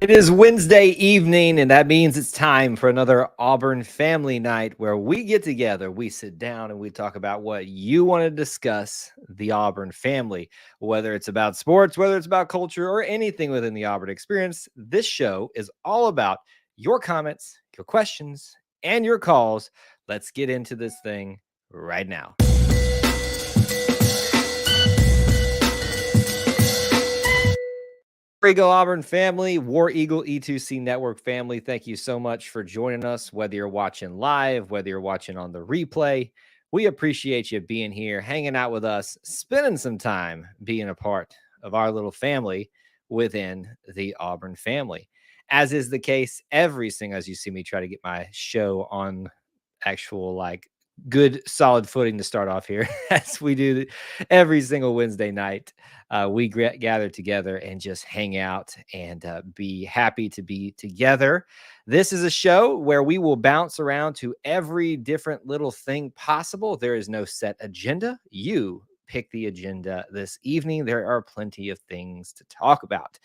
It is Wednesday evening, and that means it's time for another Auburn family night where we get together, we sit down, and we talk about what you want to discuss the Auburn family, whether it's about sports, whether it's about culture, or anything within the Auburn experience. This show is all about your comments, your questions, and your calls. Let's get into this thing right now. Eagle Auburn family, War Eagle E2C Network family, thank you so much for joining us, whether you're watching live, whether you're watching on the replay. We appreciate you being here, hanging out with us, spending some time being a part of our little family within the Auburn family. As is the case every single, as you see me try to get my show on actual good solid footing to start off here as we do every single Wednesday night. We gather together and just hang out and be happy to be together. This is a show where we will bounce around to every different little thing possible. There is no set agenda. You pick the agenda this evening. There are plenty of things to talk about.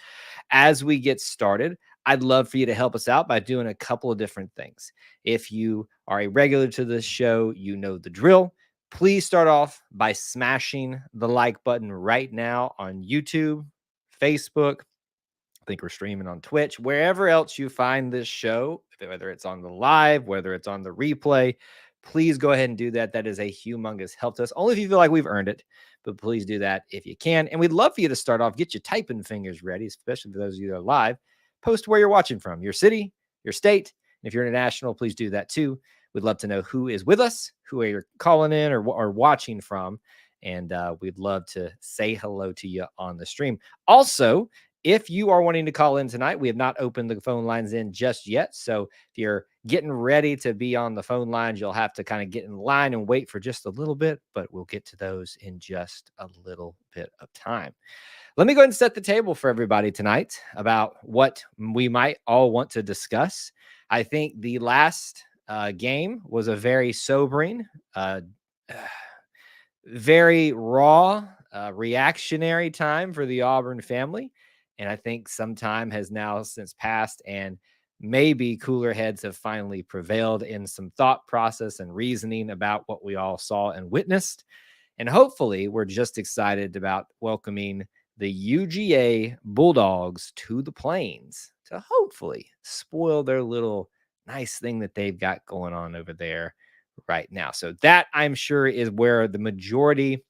As we get started, I'd love for you to help us out by doing a couple of different things. If you are a regular to this show, you know the drill. Please start off by smashing the like button right now on YouTube, Facebook. I think we're streaming on Twitch, wherever else you find this show, whether it's on the live, whether it's on the replay. Please go ahead and do that. That is a humongous help to us. Only if you feel like we've earned it, but please do that if you can. And we'd love for you to start off, get your typing fingers ready, especially for those of you that are live. Post where you're watching from, your city, your state. And if you're international, please do that too. We'd love to know who is with us, who are you calling in or watching from. And we'd love to say hello to you on the stream. Also, if you are wanting to call in tonight, we have not opened the phone lines in just yet. So if you're getting ready to be on the phone lines, you'll have to kind of get in line and wait for just a little bit, but we'll get to those in just a little bit of time. Let me go ahead and set the table for everybody tonight about what we might all want to discuss. I think the last game was a very sobering, very raw, reactionary time for the Auburn family. And I think some time has now since passed, and maybe cooler heads have finally prevailed in some thought process and reasoning about what we all saw and witnessed. And hopefully we're just excited about welcoming the UGA Bulldogs to the Plains to hopefully spoil their little nice thing that they've got going on over there right now. So that, I'm sure, is where the majority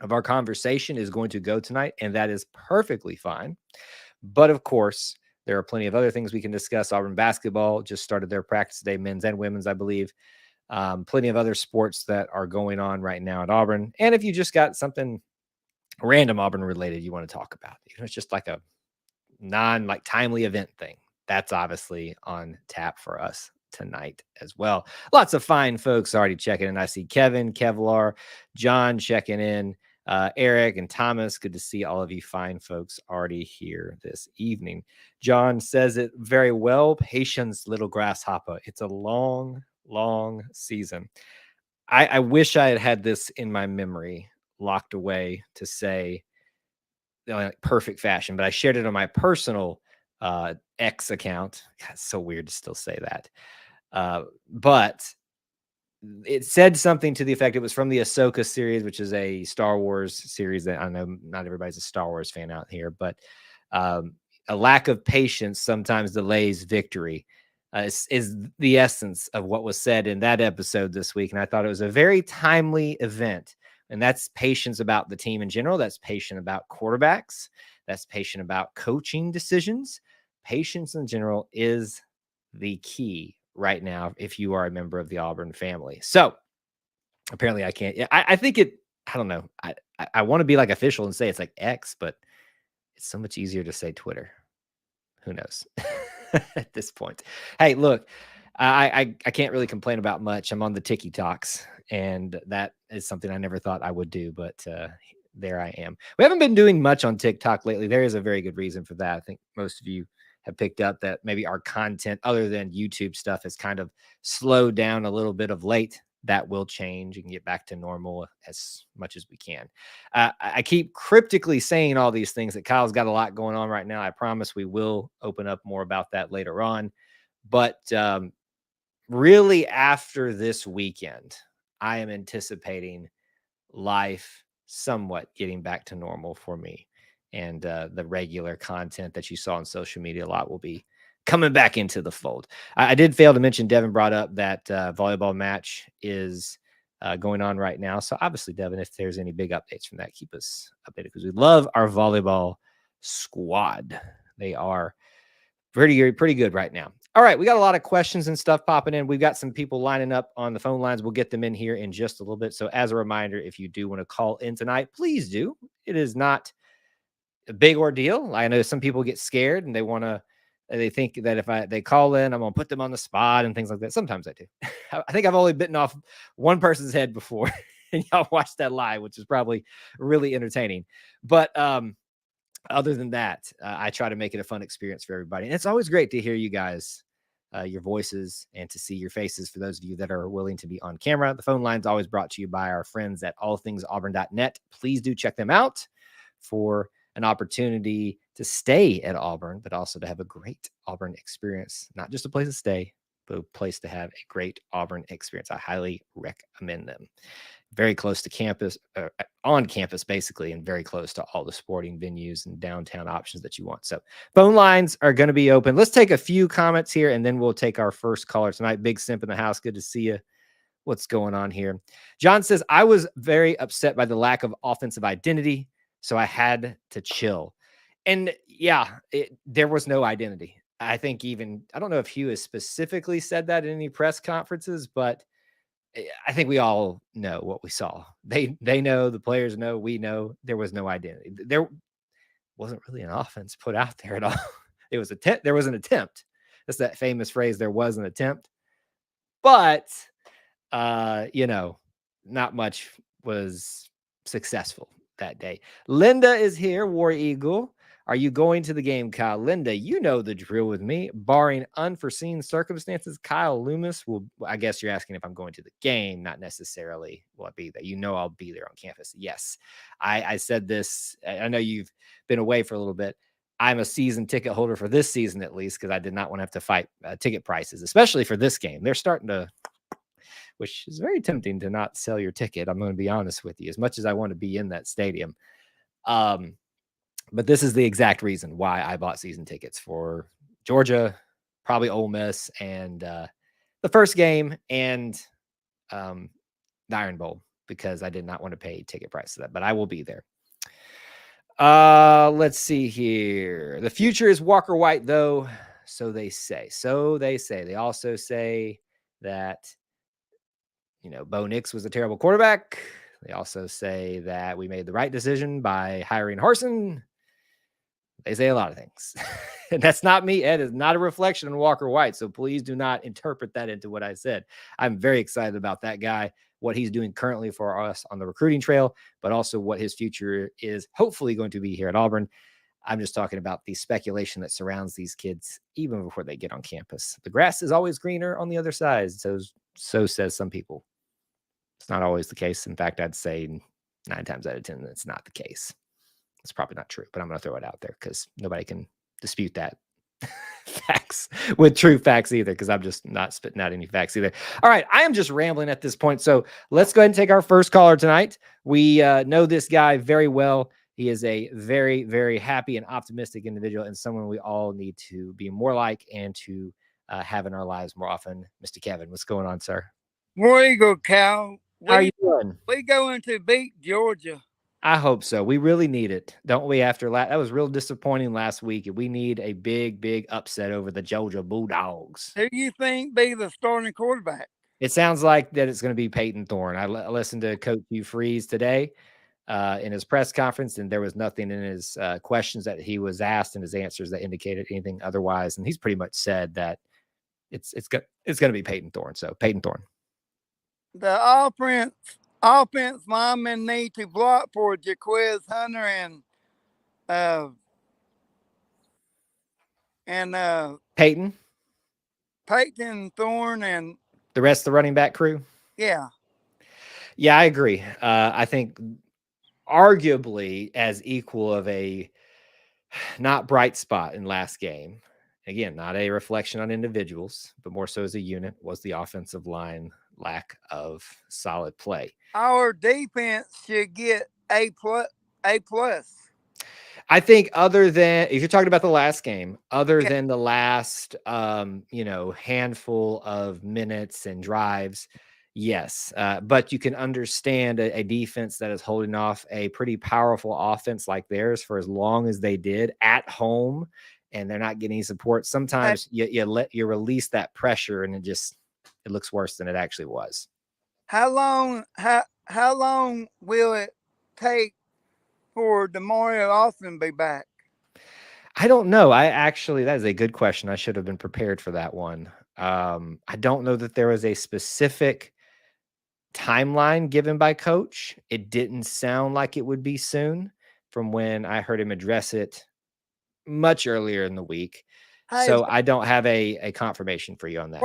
of our conversation is going to go tonight, and that is perfectly fine. But of course, there are plenty of other things we can discuss. Auburn basketball just started their practice today, men's and women's, I believe. Plenty of other sports that are going on right now at Auburn. And if you just got something random Auburn related you want to talk about, it's just like a timely event thing, that's obviously on tap for us tonight as well. Lots of fine folks already checking in. I see Kevin, Kevlar, John checking in, Eric and Thomas. Good to see all of you fine folks already here this evening. John says it very well. Patience, little grasshopper. It's a long season. I wish I had this in my memory locked away to say perfect fashion, but I shared it on my personal X account. God, it's so weird to still say that. But it said something to the effect, it was from the Ahsoka series, which is a Star Wars series that I know not everybody's a Star Wars fan out here, but a lack of patience sometimes delays victory is the essence of what was said in that episode this week. And I thought it was a very timely event. And that's patience about the team in general. That's patience about quarterbacks. That's patience about coaching decisions. Patience in general is the key right now if you are a member of the Auburn family. So apparently I can't. I think it, I don't know. I want to be like official and say it's like X, but it's so much easier to say Twitter. Who knows at this point? Hey, look, I can't really complain about much. I'm on the TikToks, and that is something I never thought I would do, but there I am. We haven't been doing much on TikTok lately. There is a very good reason for that. I think most of you have picked up that maybe our content, other than YouTube stuff, has kind of slowed down a little bit of late. that will change and get back to normal as much as we can. I keep cryptically saying all these things that Kyle's got a lot going on right now. I promise we will open up more about that later on. But really, after this weekend, I am anticipating life somewhat getting back to normal for me. And the regular content that you saw on social media a lot will be coming back into the fold. I did fail to mention, Devin brought up that volleyball match is going on right now. So obviously, Devin, if there's any big updates from that, keep us updated because we love our volleyball squad. They are pretty good right now. All right, we got a lot of questions and stuff popping in. We've got some people lining up on the phone lines. We'll get them in here in just a little bit. So as a reminder, if you do want to call in tonight, please do. It is not a big ordeal. I know some people get scared and they think that if they call in, I'm gonna put them on the spot and things like that. Sometimes I do. I think I've only bitten off one person's head before, and y'all watched that live, which is probably really entertaining. But other than that, I try to make it a fun experience for everybody. And it's always great to hear you guys, your voices, and to see your faces for those of you that are willing to be on camera. The phone line's always brought to you by our friends at allthingsauburn.net. Please do check them out for an opportunity to stay at Auburn, but also to have a great Auburn experience. Not just a place to stay, but a place to have a great Auburn experience. I highly recommend them. Very close to campus, on campus, basically, and very close to all the sporting venues and downtown options that you want. So phone lines are going to be open. Let's take a few comments here, and then we'll take our first caller tonight. Big Simp in the house. Good to see you. What's going on here? John says, I was very upset by the lack of offensive identity, so I had to chill. And yeah, there was no identity. I think I don't know if Hugh has specifically said that in any press conferences, but I think we all know what we saw. They know, the players know, we know there was no identity. There wasn't really an offense put out there at all. It was there was an attempt. That's that famous phrase, there was an attempt. But not much was successful that day. Linda is here, War Eagle. Are you going to the game, Kyle? Linda, you know the drill with me. Barring unforeseen circumstances, Kyle Loomis will, I guess you're asking if I'm going to the game, not necessarily will I be there. You know I'll be there on campus. Yes. I said this. I know you've been away for a little bit. I'm a season ticket holder for this season, at least, because I did not want to have to fight ticket prices, especially for this game. They're starting to, which is very tempting to not sell your ticket. I'm going to be honest with you, as much as I want to be in that stadium. But this is the exact reason why I bought season tickets for Georgia, probably Ole Miss, and the first game, and the Iron Bowl, because I did not want to pay ticket price for that, but I will be there. Let's see here. The future is Walker White, though. So they say. They also say that, Bo Nix was a terrible quarterback. They also say that we made the right decision by hiring Harsin. They say a lot of things. And that's not me. Ed is not a reflection on Walker White. So please do not interpret that into what I said. I'm very excited about that guy, what he's doing currently for us on the recruiting trail, but also what his future is hopefully going to be here at Auburn. I'm just talking about the speculation that surrounds these kids even before they get on campus. The grass is always greener on the other side. So says some people. It's not always the case. In fact, I'd say 9 times out of 10, that's not the case. It's probably not true, but I'm going to throw it out there because nobody can dispute that facts with true facts either, because I'm just not spitting out any facts either. All right, I am just rambling at this point. So let's go ahead and take our first caller tonight. We know this guy very well. He is a very, very happy and optimistic individual and someone we all need to be more like and to have in our lives more often. Mr. Kevin, what's going on, sir? War Eagle, Cal. How are you doing? We going to beat Georgia. I hope so. We really need it, don't we? After that was real disappointing last week. We need a big, big upset over the Georgia Bulldogs. Who do you think be the starting quarterback? It sounds like that it's going to be Peyton Thorne. I listened to Coach Hugh Freeze today in his press conference, and there was nothing in his questions that he was asked and his answers that indicated anything otherwise. And he's pretty much said that it's going to be Peyton Thorne. So Peyton Thorne. The offense linemen need to block for Jaquez Hunter and Peyton Thorne and the rest of the running back crew. Yeah. Yeah, I agree. I think arguably as equal of a not bright spot in last game. Again, not a reflection on individuals, but more so as a unit, was the offensive line lack of solid play. Our defense should get A plus. A plus. I think other than if you're talking about the last game, other Yeah. than the last handful of minutes and drives, yes. But you can understand a defense that is holding off a pretty powerful offense like theirs for as long as they did at home, and they're not getting support. Hey, Sometimes you release that pressure and it looks worse than it actually was. how long will it take for Demario Austin to be back? I don't know. That is a good question. I should have been prepared for that one. I don't know that there was a specific timeline given by coach. It didn't sound like it would be soon from when I heard him address it much earlier in the week. Hey, So I don't have a confirmation for you on that.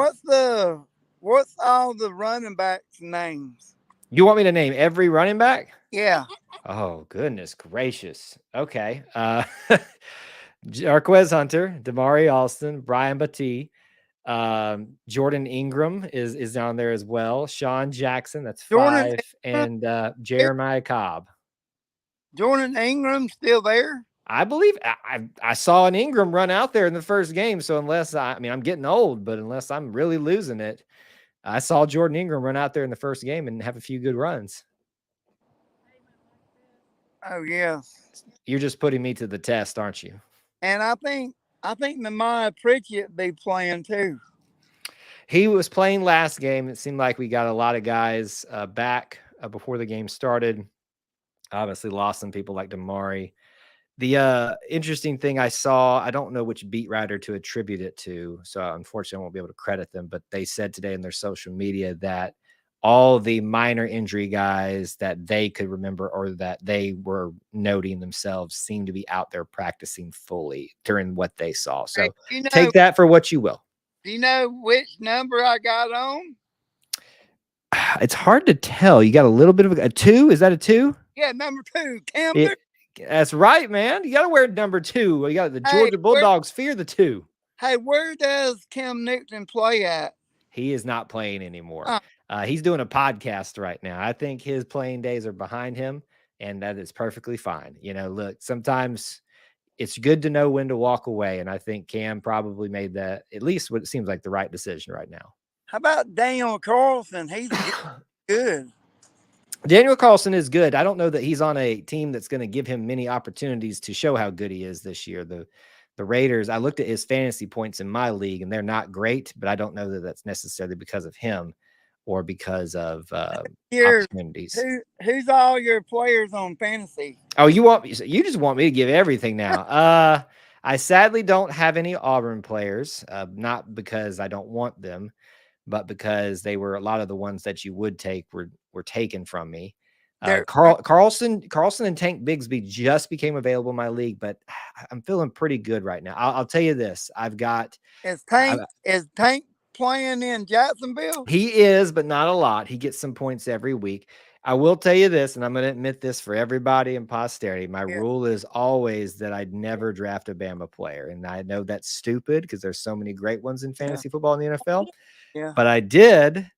what's all the running backs' names? You want me to name every running back? Yeah. Oh, goodness gracious. Okay. Jarquez Hunter, Damari Alston, Brian Battie, Jordan Ingram is down there as well. Sean Jackson, that's Jordan 5, Ingram, and Jeremiah Cobb. Jordan Ingram still there? I believe I saw an Ingram run out there in the first game. So unless I'm getting old, but unless I'm really losing it, I saw Jordan Ingram run out there in the first game and have a few good runs. Oh yes. You're just putting me to the test, aren't you? And I think Nehemiah Pritchett be playing too. He was playing last game. It seemed like we got a lot of guys back before the game started. Obviously lost some people like Damari. The interesting thing I saw, I don't know which beat writer to attribute it to, so unfortunately I won't be able to credit them, but they said today in their social media that all the minor injury guys that they could remember or that they were noting themselves seemed to be out there practicing fully during what they saw. Hey, So take that for what you will. do you know which number I got on? It's hard to tell. You got a little bit of a 2. Is that a 2? Yeah, number 2, Cam It, Newton. that's right, man. You got to wear number 2. You got the Georgia Bulldogs fear the 2. Hey, where does Cam Newton play at? He is not playing anymore. He's doing a podcast right now. I think his playing days are behind him, and that is perfectly fine. Look, sometimes it's good to know when to walk away, and I think Cam probably made that, at least what it seems like, the right decision right now. How about Daniel Carlson? He's good. Daniel Carlson is good. I don't know that he's on a team that's going to give him many opportunities to show how good he is this year. The Raiders, I looked at his fantasy points in my league, and they're not great, but I don't know that that's necessarily because of him or because of opportunities. Who's all your players on fantasy? Oh, you just want me to give everything now. I sadly don't have any Auburn players, not because I don't want them, but because a lot of the ones that you would take were taken from me. Carlson and Tank Bigsby just became available in my league, but I'm feeling pretty good right now. I'll tell you this: is Tank playing in Jacksonville? He is, but not a lot. He gets some points every week. I will tell you this, and I'm going to admit this for everybody in posterity. My rule is always that I'd never draft a Bama player, and I know that's stupid because there's so many great ones in fantasy football in the NFL. Yeah, but I did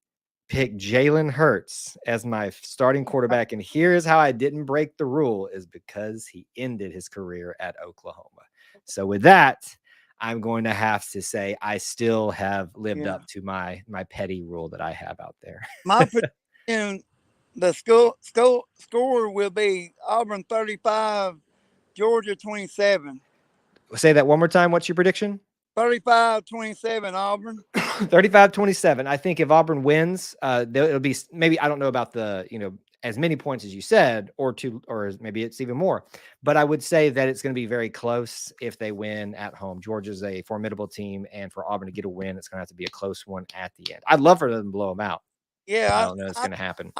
pick Jalen Hurts as my starting quarterback. And here's how I didn't break the rule is because he ended his career at Oklahoma. So with that, I'm going to have to say I still have lived up to my petty rule that I have out there. My prediction, the score will be Auburn 35, Georgia 27. Say that one more time. What's your prediction? 35-27 Auburn. 35-27. I think if Auburn wins, it'll be maybe, I don't know about the, as many points as you said, or maybe it's even more, but I would say that it's going to be very close if they win at home. Georgia's a formidable team, and for Auburn to get a win, it's going to have to be a close one at the end. I'd love for them to blow them out. Yeah. I don't know it's going to happen.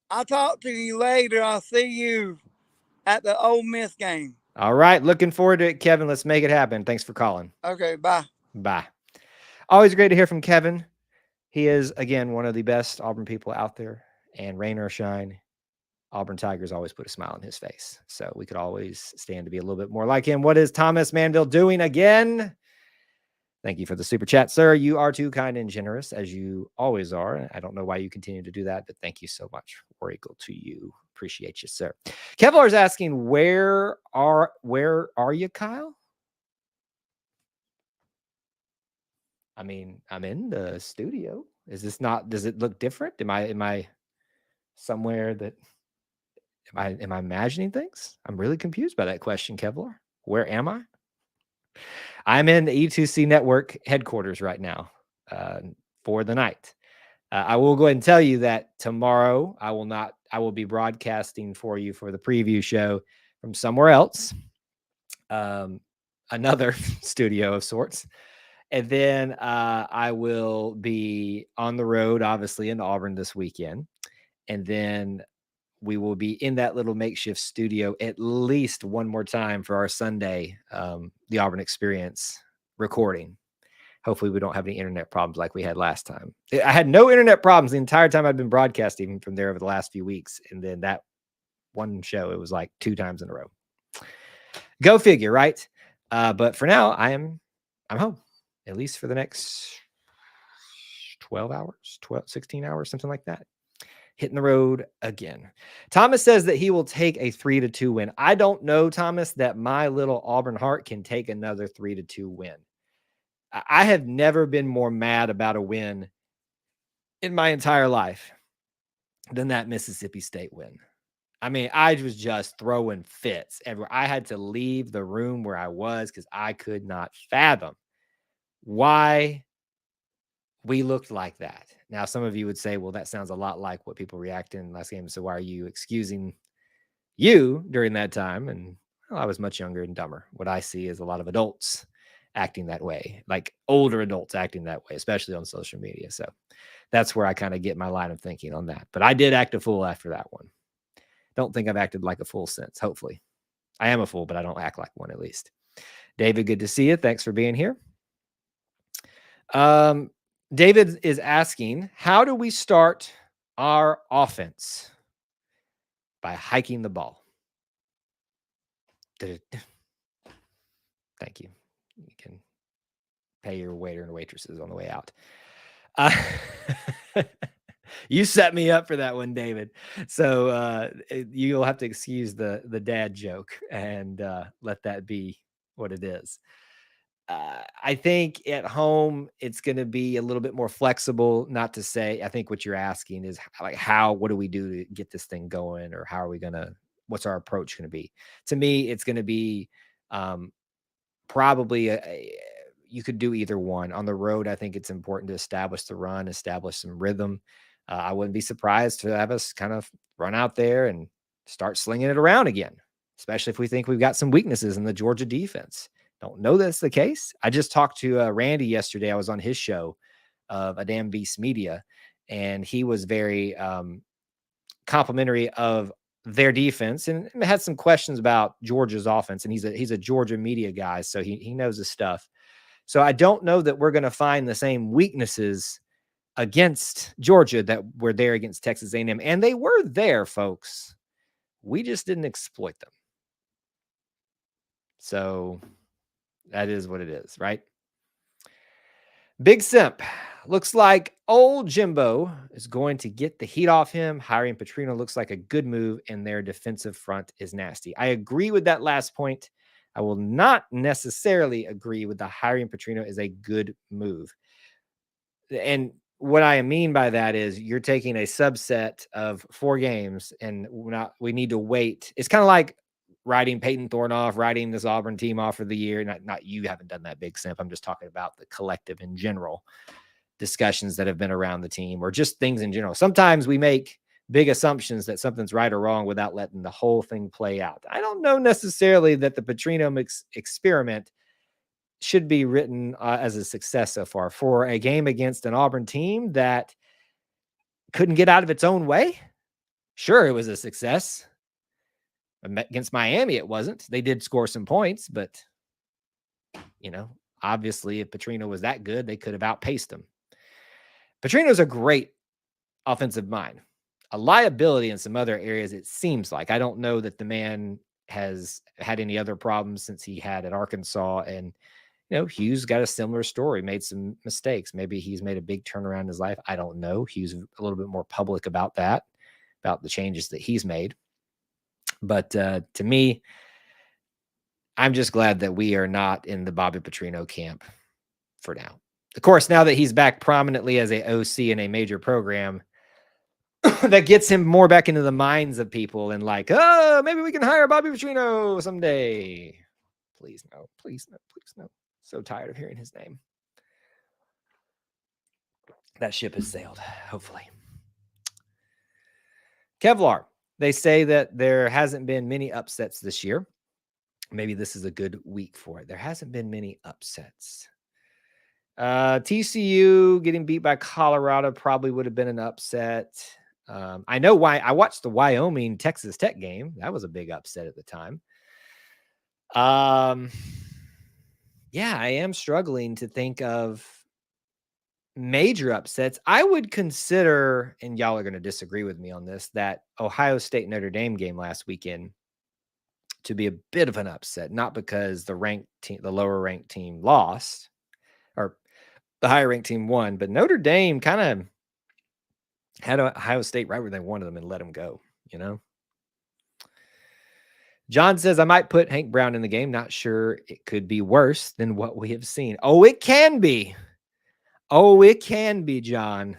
I'll talk to you later. I'll see you at the Ole Miss game. All right. Looking forward to it, Kevin. Let's make it happen. Thanks for calling. Okay. Bye. Bye. Always great to hear from Kevin. He is, again, one of the best Auburn people out there, and rain or shine, Auburn Tigers always put a smile on his face. So we could always stand to be a little bit more like him. What is Thomas Manville doing again? Thank you for the super chat, sir. You are too kind and generous, as you always are. I don't know why you continue to do that, but thank you so much. War equal to you. Appreciate you, sir. Kevlar is asking, where are you, Kyle? I mean, I'm in the studio. Is this not? Does it look different? Am I somewhere that? Am I imagining things? I'm really confused by that question, Kevlar. Where am I? I'm in the E2C Network headquarters right now for the night. I will go ahead and tell you that tomorrow I will be broadcasting for you for the preview show from somewhere else, another studio of sorts. And then I will be on the road, obviously, in Auburn this weekend. And then we will be in that little makeshift studio at least one more time for our Sunday, the Auburn Experience recording. Hopefully we don't have any internet problems like we had last time. I had no internet problems the entire time I've been broadcasting from there over the last few weeks. And then that one show, it was like 2 times in a row. Go figure, right? But for now, I'm home, at least for the next 12 hours, 16 hours, something like that. Hitting the road again. Thomas says that he will take a 3-2 win. I don't know, Thomas, that my little Auburn heart can take another 3-2 win. I have never been more mad about a win in my entire life than that Mississippi State win. I mean, I was just throwing fits everywhere. I had to leave the room where I was because I could not fathom why we looked like that. Now, some of you would say, well, that sounds a lot like what people reacted in last game. So why are you excusing you during that time? And well, I was much younger and dumber. What I see is a lot of adults acting that way, like older adults acting that way, especially on social media. So that's where I kind of get my line of thinking on that. But I did act a fool after that one. Don't think I've acted like a fool since, hopefully. I am a fool, but I don't act like one, at least. David, good to see you. Thanks for being here. David is asking, how do we start our offense? By hiking the ball. Thank you. You can pay your waiter and waitresses on the way out. You set me up for that one, David. So you'll have to excuse the dad joke and let that be what it is. I think at home it's going to be a little bit more flexible. Not to say, I think what you're asking is like, what do we do to get this thing going, or how are we gonna? What's our approach going to be? To me, it's going to be probably you could do either one. On the road, I think it's important to establish the run, establish some rhythm. I wouldn't be surprised to have us kind of run out there and start slinging it around again, especially if we think we've got some weaknesses in the Georgia defense. Don't know that's the case. I just talked to Randy yesterday. I was on his show of A Damn Beast Media, and he was very complimentary of their defense and had some questions about Georgia's offense. And he's a Georgia media guy, so he knows his stuff. So I don't know that we're going to find the same weaknesses against Georgia that were there against Texas A&M. And they were there, folks. We just didn't exploit them. So that is what it is, right? Big Simp. Looks like old Jimbo is going to get the heat off him. Hiring Petrino looks like a good move, and their defensive front is nasty. I agree with that last point. I will not necessarily agree with the hiring Petrino is a good move. And what I mean by that is you're taking a subset of 4 games, and we need to wait. It's kind of like writing Peyton Thorne off, writing this Auburn team off for the year. Not you haven't done that, Big Simp. I'm just talking about the collective in general discussions that have been around the team, or just things in general. Sometimes we make big assumptions that something's right or wrong without letting the whole thing play out. I don't know necessarily that the Petrino experiment should be written as a success so far for a game against an Auburn team that couldn't get out of its own way. Sure, it was a success. Against Miami, it wasn't. They did score some points, but obviously if Petrino was that good, they could have outpaced them. Petrino's a great offensive mind. A liability in some other areas, it seems like. I don't know that the man has had any other problems since he had at Arkansas. And, Hughes got a similar story, made some mistakes. Maybe he's made a big turnaround in his life. I don't know. Hughes a little bit more public about that, about the changes that he's made. But to me, I'm just glad that we are not in the Bobby Petrino camp for now. Of course, now that he's back prominently as a OC in a major program, that gets him more back into the minds of people and like, oh, maybe we can hire Bobby Petrino someday. Please no, please no, please no. So tired of hearing his name. That ship has sailed, hopefully. Kevlar, they say that there hasn't been many upsets this year. Maybe this is a good week for it. There hasn't been many upsets. TCU getting beat by Colorado probably would have been an upset. I know why. I watched the Wyoming Texas Tech game. That was a big upset at the time. Yeah, I am struggling to think of major upsets. I would consider, and y'all are going to disagree with me on this, that Ohio State Notre Dame game last weekend to be a bit of an upset, not because the lower ranked team lost or the higher ranked team won, but Notre Dame kind of had Ohio State right where they wanted them and let them go, John says, I might put Hank Brown in the game. Not sure it could be worse than what we have seen. Oh, it can be. Oh, it can be, John.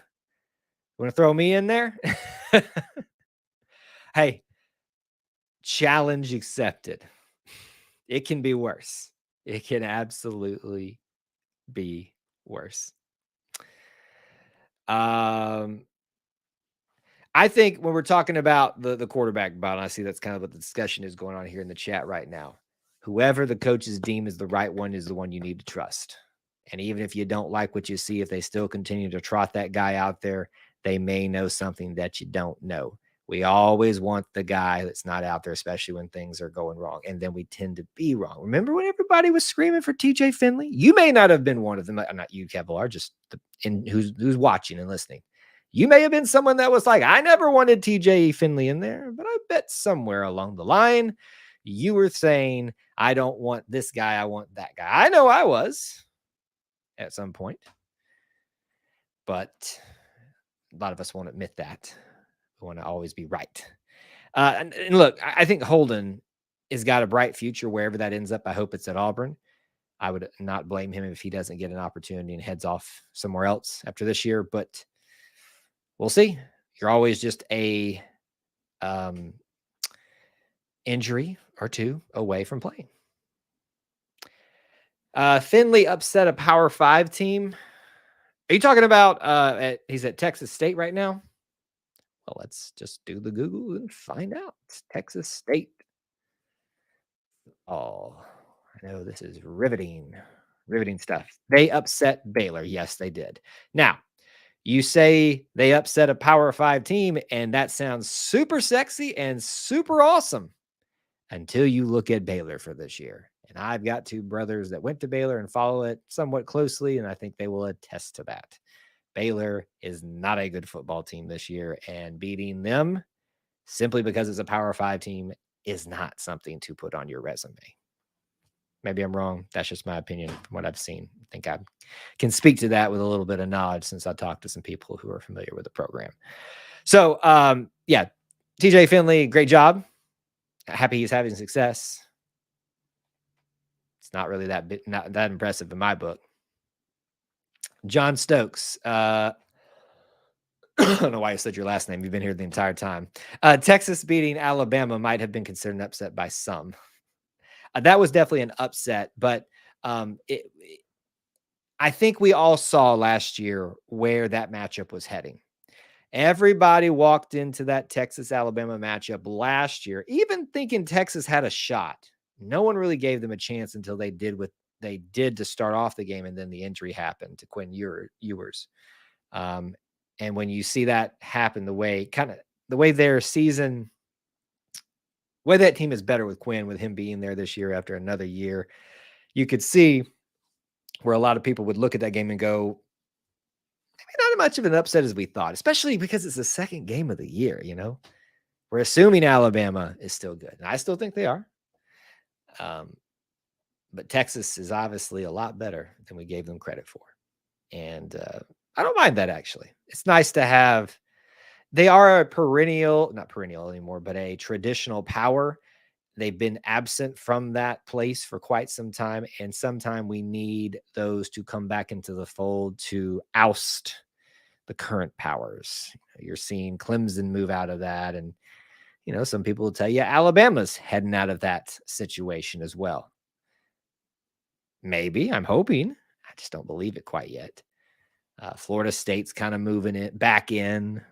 Want to throw me in there? Hey, challenge accepted. It can be worse. It can absolutely be worse. I think when we're talking about the quarterback battle, I see that's kind of what the discussion is going on here in the chat right now. Whoever the coaches deem is the right one is the one you need to trust. And even if you don't like what you see, if they still continue to trot that guy out there, they may know something that you don't know. We always want the guy that's not out there, especially when things are going wrong. And then we tend to be wrong. Remember when everybody was screaming for TJ Finley? You may not have been one of them. Not you, Kevlar, just who's watching and listening. You may have been someone that was like, I never wanted TJ Finley in there, but I bet somewhere along the line, you were saying, I don't want this guy. I want that guy. I know I was at some point, but a lot of us won't admit that. We want to always be right. And look, I think Holden has got a bright future wherever that ends up. I hope it's at Auburn. I would not blame him if he doesn't get an opportunity and heads off somewhere else after this year, but we'll see. You're always just a injury or two away from playing. Finley upset a Power 5 team. Are you talking about he's at Texas State right now? Well, let's just do the Google and find out. It's Texas State. Oh, I know this is riveting stuff. They upset Baylor. Yes, they did. Now, you say they upset a Power 5 team, and that sounds super sexy and super awesome until you look at Baylor for this year. And I've got two brothers that went to Baylor and follow it somewhat closely, and I think they will attest to that. Baylor is not a good football team this year, and beating them simply because it's a Power 5 team is not something to put on your resume. Maybe I'm wrong. That's just my opinion from what I've seen. I think I can speak to that with a little bit of knowledge since I talked to some people who are familiar with the program. So, yeah, TJ Finley, great job. Happy he's having success. It's not really not that impressive in my book. John Stokes. I don't know why I said your last name. You've been here the entire time. Texas beating Alabama might have been considered an upset by some. That was definitely an upset, but I think we all saw last year where that matchup was heading. Everybody walked into that Texas-Alabama matchup last year, even thinking Texas had a shot. No one really gave them a chance until they did what they did to start off the game, and then the injury happened to Quinn Ewers. And when you see that happen, the way their season, the way that team is better with Quinn, with him being there this year after another year, you could see where a lot of people would look at that game and go, not as much of an upset as we thought, especially because it's the second game of the year, We're assuming Alabama is still good. And I still think they are. But Texas is obviously a lot better than we gave them credit for. And I don't mind that, actually. It's nice to have. They are not perennial anymore, but a traditional power. They've been absent from that place for quite some time. And sometime we need those to come back into the fold to oust the current powers. You're seeing Clemson move out of that. And, some people will tell you Alabama's heading out of that situation as well. Maybe. I'm hoping. I just don't believe it quite yet. Florida State's kind of moving it back in.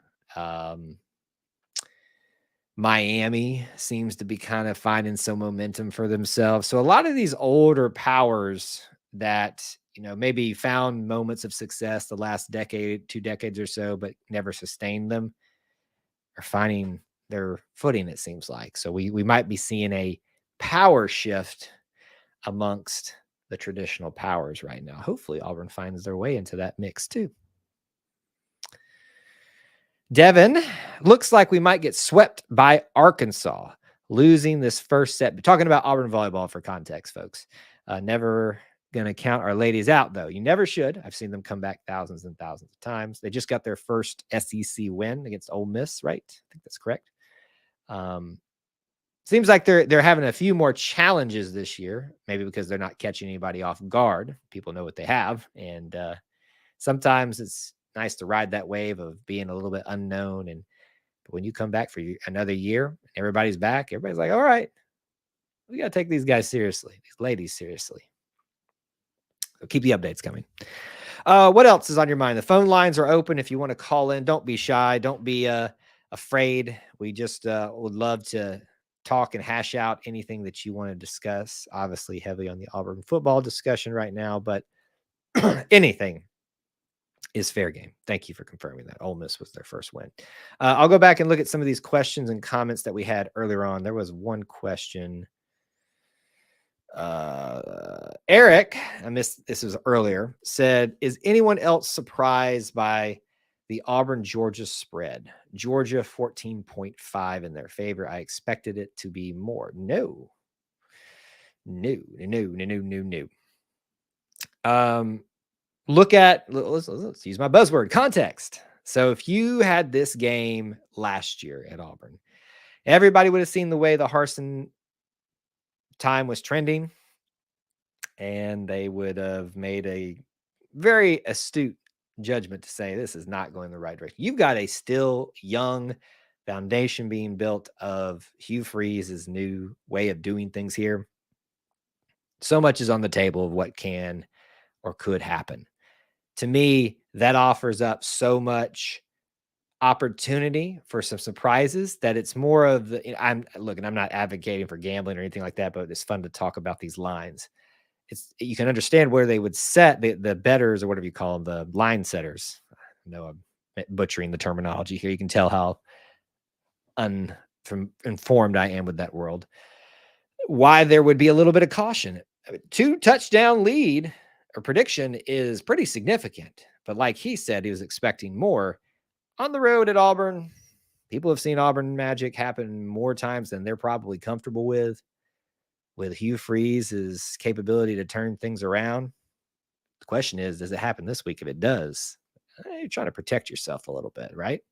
Miami seems to be kind of finding some momentum for themselves. So a lot of these older powers that, maybe found moments of success the last decade, 2 decades or so, but never sustained them, are finding their footing, it seems like. So we might be seeing a power shift amongst the traditional powers right now. Hopefully Auburn finds their way into that mix too. Devin, looks like we might get swept by Arkansas, losing this first set. Talking about Auburn volleyball for context, folks. Never going to count our ladies out, though. You never should. I've seen them come back thousands and thousands of times. They just got their first SEC win against Ole Miss, right? I think that's correct. Seems like they're having a few more challenges this year, maybe because they're not catching anybody off guard. People know what they have, and sometimes it's nice to ride that wave of being a little bit unknown. But when you come back for another year, everybody's back. Everybody's like, all right, we got to take these guys seriously, these ladies seriously. So keep the updates coming. What else is on your mind? The phone lines are open. If you want to call in, don't be shy. Don't be afraid. We just would love to talk and hash out anything that you want to discuss. Obviously heavy on the Auburn football discussion right now, but anything is fair game. Thank you for confirming that. Ole Miss was their first win. I'll go back and look at some of these questions and comments that we had earlier on. There was one question. Eric, I missed this was earlier, said, is anyone else surprised by the Auburn Georgia spread? Georgia 14.5 in their favor. I expected it to be more. No. Look at, let's use my buzzword, context. So if you had this game last year at Auburn, everybody would have seen the way the Harsin time was trending, and they would have made a very astute judgment to say this is not going the right direction. You've got a still young foundation being built of Hugh Freeze's new way of doing things here. So much is on the table of what can or could happen. To me, that offers up so much opportunity for some surprises that it's more of the, I'm not advocating for gambling or anything like that, but it's fun to talk about these lines. You can understand where they would set the bettors, or whatever you call them, the line setters. I know I'm butchering the terminology here. You can tell how informed I am with that world. Why there would be a little bit of caution. 2 touchdown lead or prediction is pretty significant, but like he said, he was expecting more. On the road at Auburn, people have seen Auburn magic happen more times than they're probably comfortable with Hugh Freeze's capability to turn things around. The question is, does it happen this week? If it does, you're trying to protect yourself a little bit, right?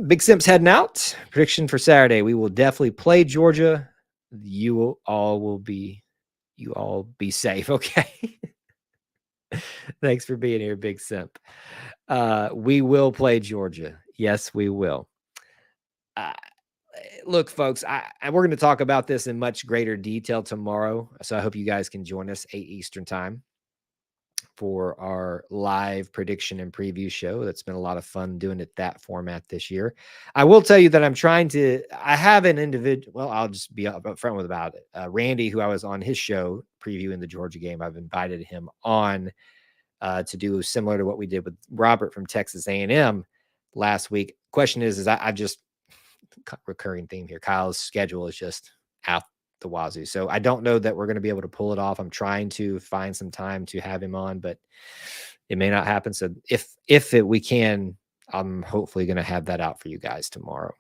Big Simp's heading out. Prediction for Saturday: we will definitely play Georgia. You all be safe. Okay. Thanks for being here, Big Simp. We will play Georgia. Yes, we will. Look, folks, we're going to talk about this in much greater detail tomorrow. So I hope you guys can join us 8 Eastern time for our live prediction and preview show. That's been a lot of fun doing it that format this year. I will tell you that I have an individual, well, I'll just be upfront about it. Randy, who I was on his show previewing the Georgia game, I've invited him on to do similar to what we did with Robert from Texas A&M last week. Question is I've just recurring theme here. Kyle's schedule is just out the Wazoo. So I don't know that we're going to be able to pull it off. I'm trying to find some time to have him on, but it may not happen. So we can, I'm hopefully going to have that out for you guys tomorrow.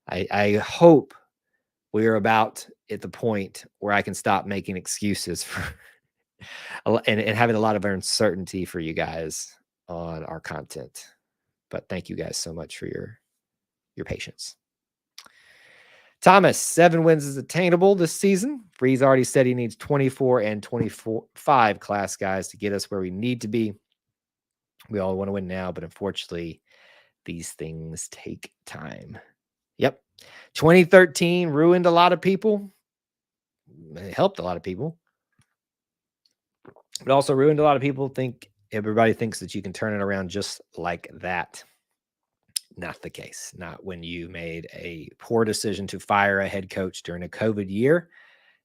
I hope we're about at the point where I can stop making excuses for and having a lot of uncertainty for you guys on our content. But thank you guys so much for your patience. Thomas, 7 wins is attainable this season. Freeze already said he needs 24 and 25 class guys to get us where we need to be. We all want to win now, but unfortunately, these things take time. Yep. 2013 ruined a lot of people. It helped a lot of people. But also ruined a lot of people. Everybody thinks that you can turn it around just like that. Not the case. Not when you made a poor decision to fire a head coach during a COVID year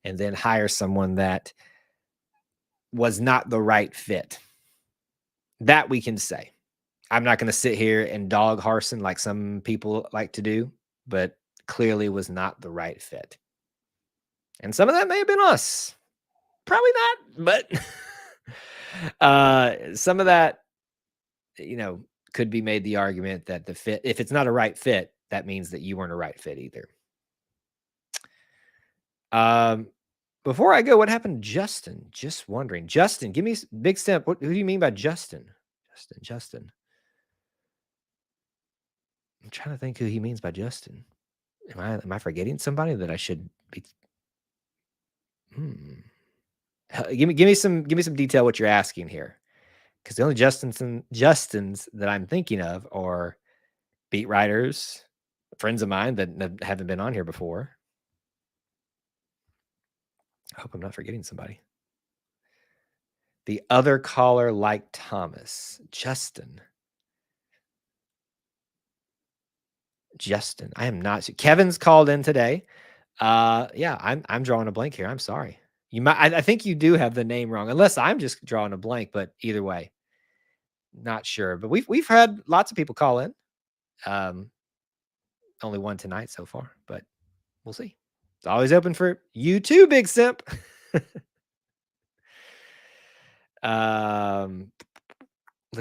and then hire someone that was not the right fit. That we can say. I'm not going to sit here and dog Harsin like some people like to do, but clearly was not the right fit. And some of that may have been us. Probably not, but some of that, could be made the argument that the fit, if it's not a right fit, that means that you weren't a right fit either. Before I go, what happened to Justin? Just wondering. Justin, give me big step. Who do you mean by Justin? Justin. I'm trying to think who he means by Justin. Am I forgetting somebody that I should be? Give me some detail what you're asking here. Because the only Justins that I'm thinking of are beat writers, friends of mine that haven't been on here before. I hope I'm not forgetting somebody. The other caller like Thomas. Justin. I am not. Kevin's called in today. Yeah, I'm drawing a blank here. I'm sorry. You might. I think you do have the name wrong, unless I'm just drawing a blank. But either way, not sure. But we've had lots of people call in. Only one tonight so far, but we'll see. It's always open for you too, Big Simp. Let's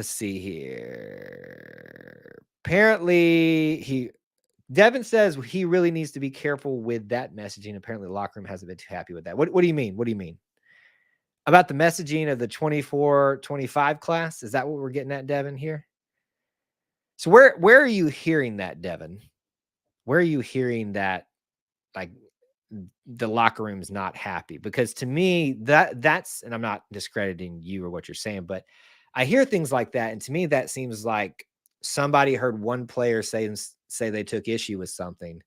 see here. Apparently, Devin says he really needs to be careful with that messaging. Apparently, the locker room hasn't been too happy with that. What do you mean? What do you mean? About the messaging of the 24-25 class? Is that what we're getting at, Devin, here? So where are you hearing that, Devin? Where are you hearing that, like, the locker room's not happy? Because to me, that's, and I'm not discrediting you or what you're saying, but I hear things like that. And to me, that seems like somebody heard one player say they took issue with something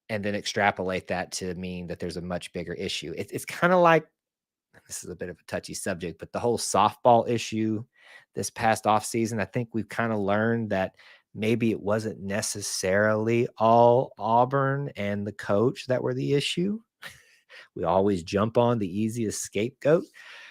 and then extrapolate that to mean that there's a much bigger issue. It's kind of like, this is a bit of a touchy subject, but the whole softball issue this past offseason, I think we've kind of learned that maybe it wasn't necessarily all Auburn and the coach that were the issue. We always jump on the easiest scapegoat.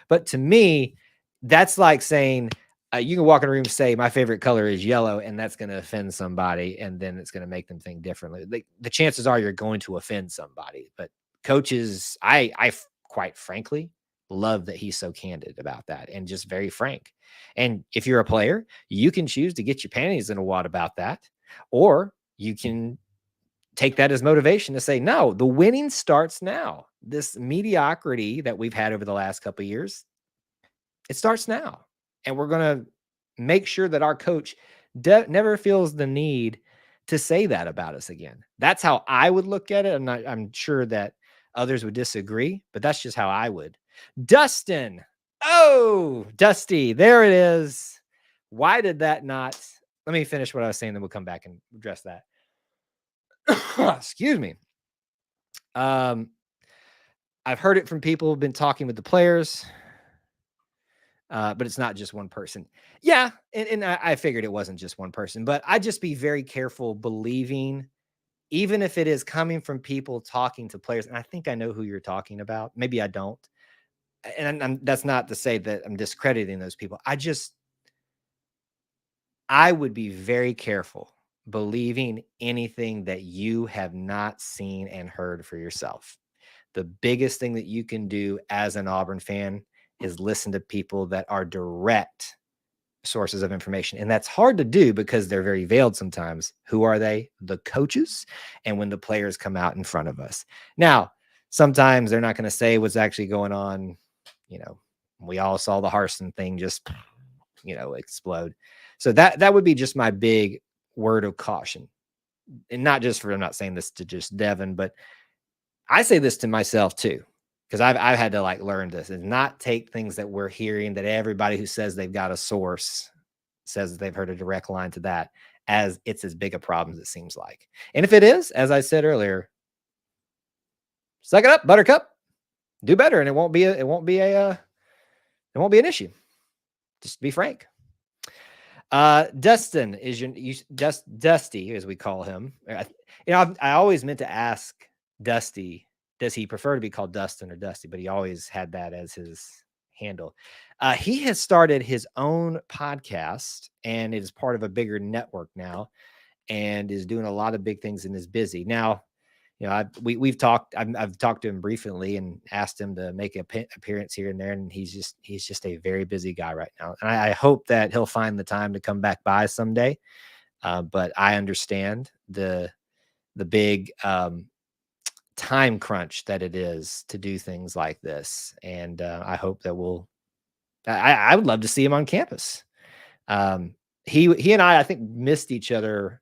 But to me, that's like saying, you can walk in a room and say, my favorite color is yellow, and that's going to offend somebody, and then it's going to make them think differently. The chances are you're going to offend somebody. But coaches, I quite frankly love that he's so candid about that and just very frank. And if you're a player, you can choose to get your panties in a wad about that, or you can take that as motivation to say, no, the winning starts now. This mediocrity that we've had over the last couple of years, it starts now. And we're going to make sure that our coach never feels the need to say that about us again. That's how I would look at it. I'm sure that others would disagree, but that's just how I would. Dustin. Oh, Dusty. There it is. Why did that not? Let me finish what I was saying, then we'll come back and address that. Excuse me. I've heard it from people who've been talking with the players, but it's not just one person. Yeah, and I figured it wasn't just one person, but I'd just be very careful believing, even if it is coming from people talking to players. And I think I know who you're talking about. Maybe I don't. And that's not to say that I'm discrediting those people. I would be very careful believing anything that you have not seen and heard for yourself. The biggest thing that you can do as an Auburn fan is listen to people that are direct sources of information. And that's hard to do because they're very veiled sometimes. Who are they? The coaches. And when the players come out in front of us. Now, sometimes they're not going to say what's actually going on. You know, we all saw the Harsin thing just, explode. So that would be just my big word of caution. And not just for, I'm not saying this to just Devin, but I say this to myself too, because I've had to learn this and not take things that we're hearing, that everybody who says they've got a source says that they've heard a direct line to that, as it's as big a problem as it seems like. And if it is, as I said earlier, suck it up, Buttercup, do better, and it won't be an issue. Just to be frank. Dustin is Dusty, as we call him. I always meant to ask Dusty, does he prefer to be called Dustin or Dusty? But he always had that as his handle. He has started his own podcast, and it is part of a bigger network now, and is doing a lot of big things and is busy now. We've talked. I've talked to him briefly and asked him to make an appearance here and there, and he's just a very busy guy right now. And I hope that he'll find the time to come back by someday. But I understand the big time crunch that it is to do things like this, and I hope that I would love to see him on campus. He and I think missed each other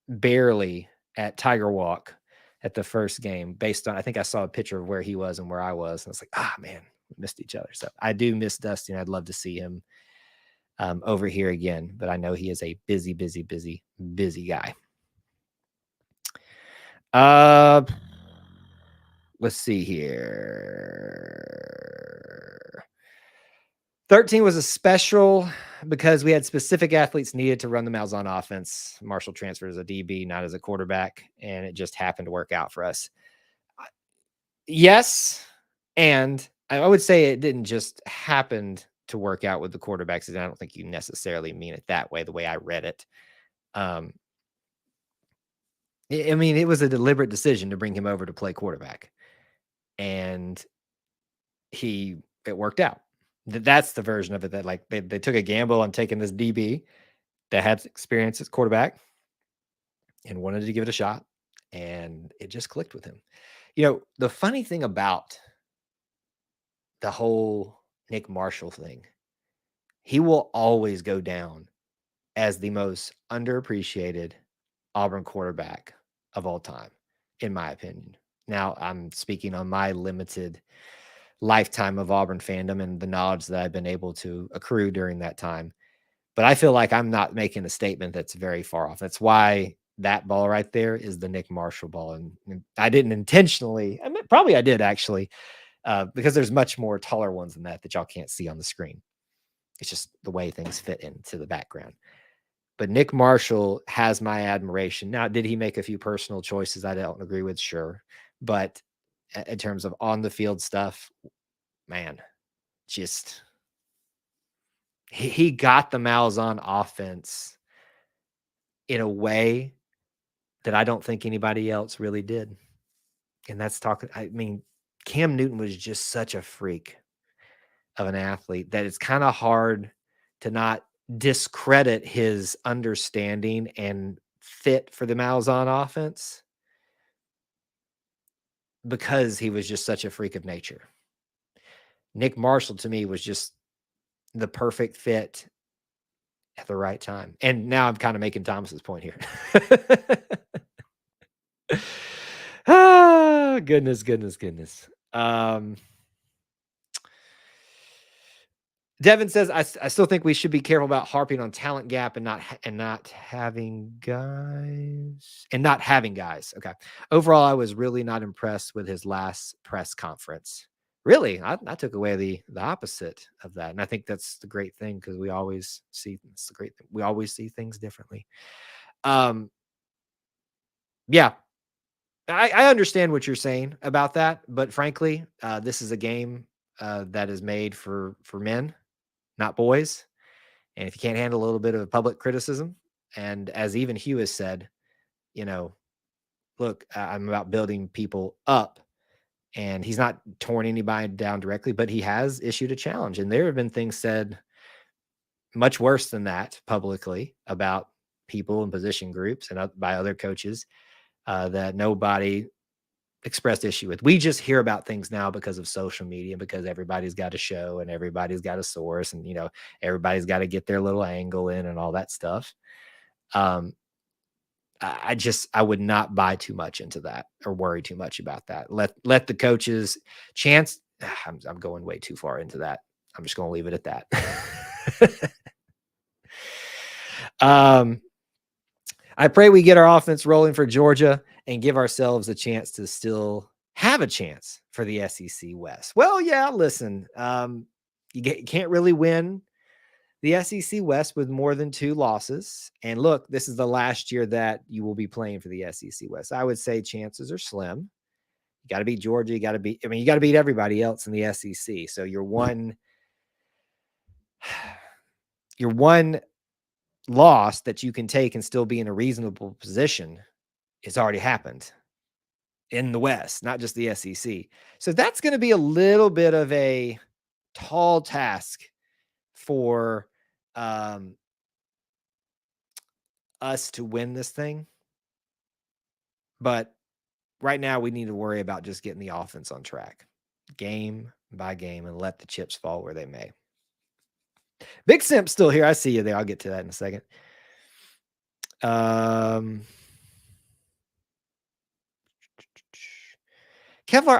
barely at Tiger Walk at the first game, based on, I think I saw a picture of where he was and where I was. And I was like, man, we missed each other. So I do miss Dusty, and I'd love to see him over here again. But I know he is a busy, busy, busy, busy guy. Let's see here. 13 was a special because we had specific athletes needed to run the Malzahn offense. Marshall transferred as a DB, not as a quarterback, and it just happened to work out for us. Yes, and I would say it didn't just happen to work out with the quarterbacks. I don't think you necessarily mean it that way, the way I read it. I mean, it was a deliberate decision to bring him over to play quarterback, and it worked out. That's the version of it that they took a gamble on taking this DB that had experience as quarterback and wanted to give it a shot, and it just clicked with him. The funny thing about the whole Nick Marshall thing, he will always go down as the most underappreciated Auburn quarterback of all time, in my opinion. Now, I'm speaking on my limited lifetime of Auburn fandom and the knowledge that I've been able to accrue during that time. But I feel like I'm not making a statement that's very far off. That's why that ball right there is the Nick Marshall ball. And I didn't intentionally, probably I did actually, because there's much more taller ones than that y'all can't see on the screen. It's just the way things fit into the background. But Nick Marshall has my admiration. Now, did he make a few personal choices I don't agree with? Sure. But in terms of on the field stuff, man, just he got the Malzahn offense in a way that I don't think anybody else really did. And that's Cam Newton was just such a freak of an athlete that it's kind of hard to not discredit his understanding and fit for the Malzahn offense, because he was just such a freak of nature. Nick Marshall, to me, was just the perfect fit at the right time. And now I'm kind of making Thomas's point here. Goodness. Devin says, I still think we should be careful about harping on talent gap and not having guys. Okay. Overall, I was really not impressed with his last press conference. Really, I took away the opposite of that, and I think that's the great thing, because we always see things differently. Yeah, I understand what you're saying about that, but frankly, this is a game that is made for men, not boys. And if you can't handle a little bit of public criticism, And as even Hugh has said, you know, look, I'm about building people up. And he's not torn anybody down directly, but he has issued a challenge. And there have been things said much worse than that publicly about people and position groups and by other coaches that nobody expressed issue with. We just hear about things now because of social media, because everybody's got a show and everybody's got a source, and everybody's got to get their little angle in and all that stuff. I would not buy too much into that or worry too much about that. Let the coaches chance. I'm going way too far into that. I'm just going to leave it at that. I pray we get our offense rolling for Georgia and give ourselves a chance to still have a chance for the SEC West. Well, yeah, listen, you can't really win the SEC West with more than 2 losses. And look, this is the last year that you will be playing for the SEC West. I would say chances are slim. You got to beat Georgia. You got to beat everybody else in the SEC. So your one loss that you can take and still be in a reasonable position has already happened in the West, not just the SEC. So that's going to be a little bit of a tall task for us to win this thing. But right now we need to worry about just getting the offense on track, game by game, and let the chips fall where they may. Big Simp still here. I see you there. I'll get to that in a second. Kevlar,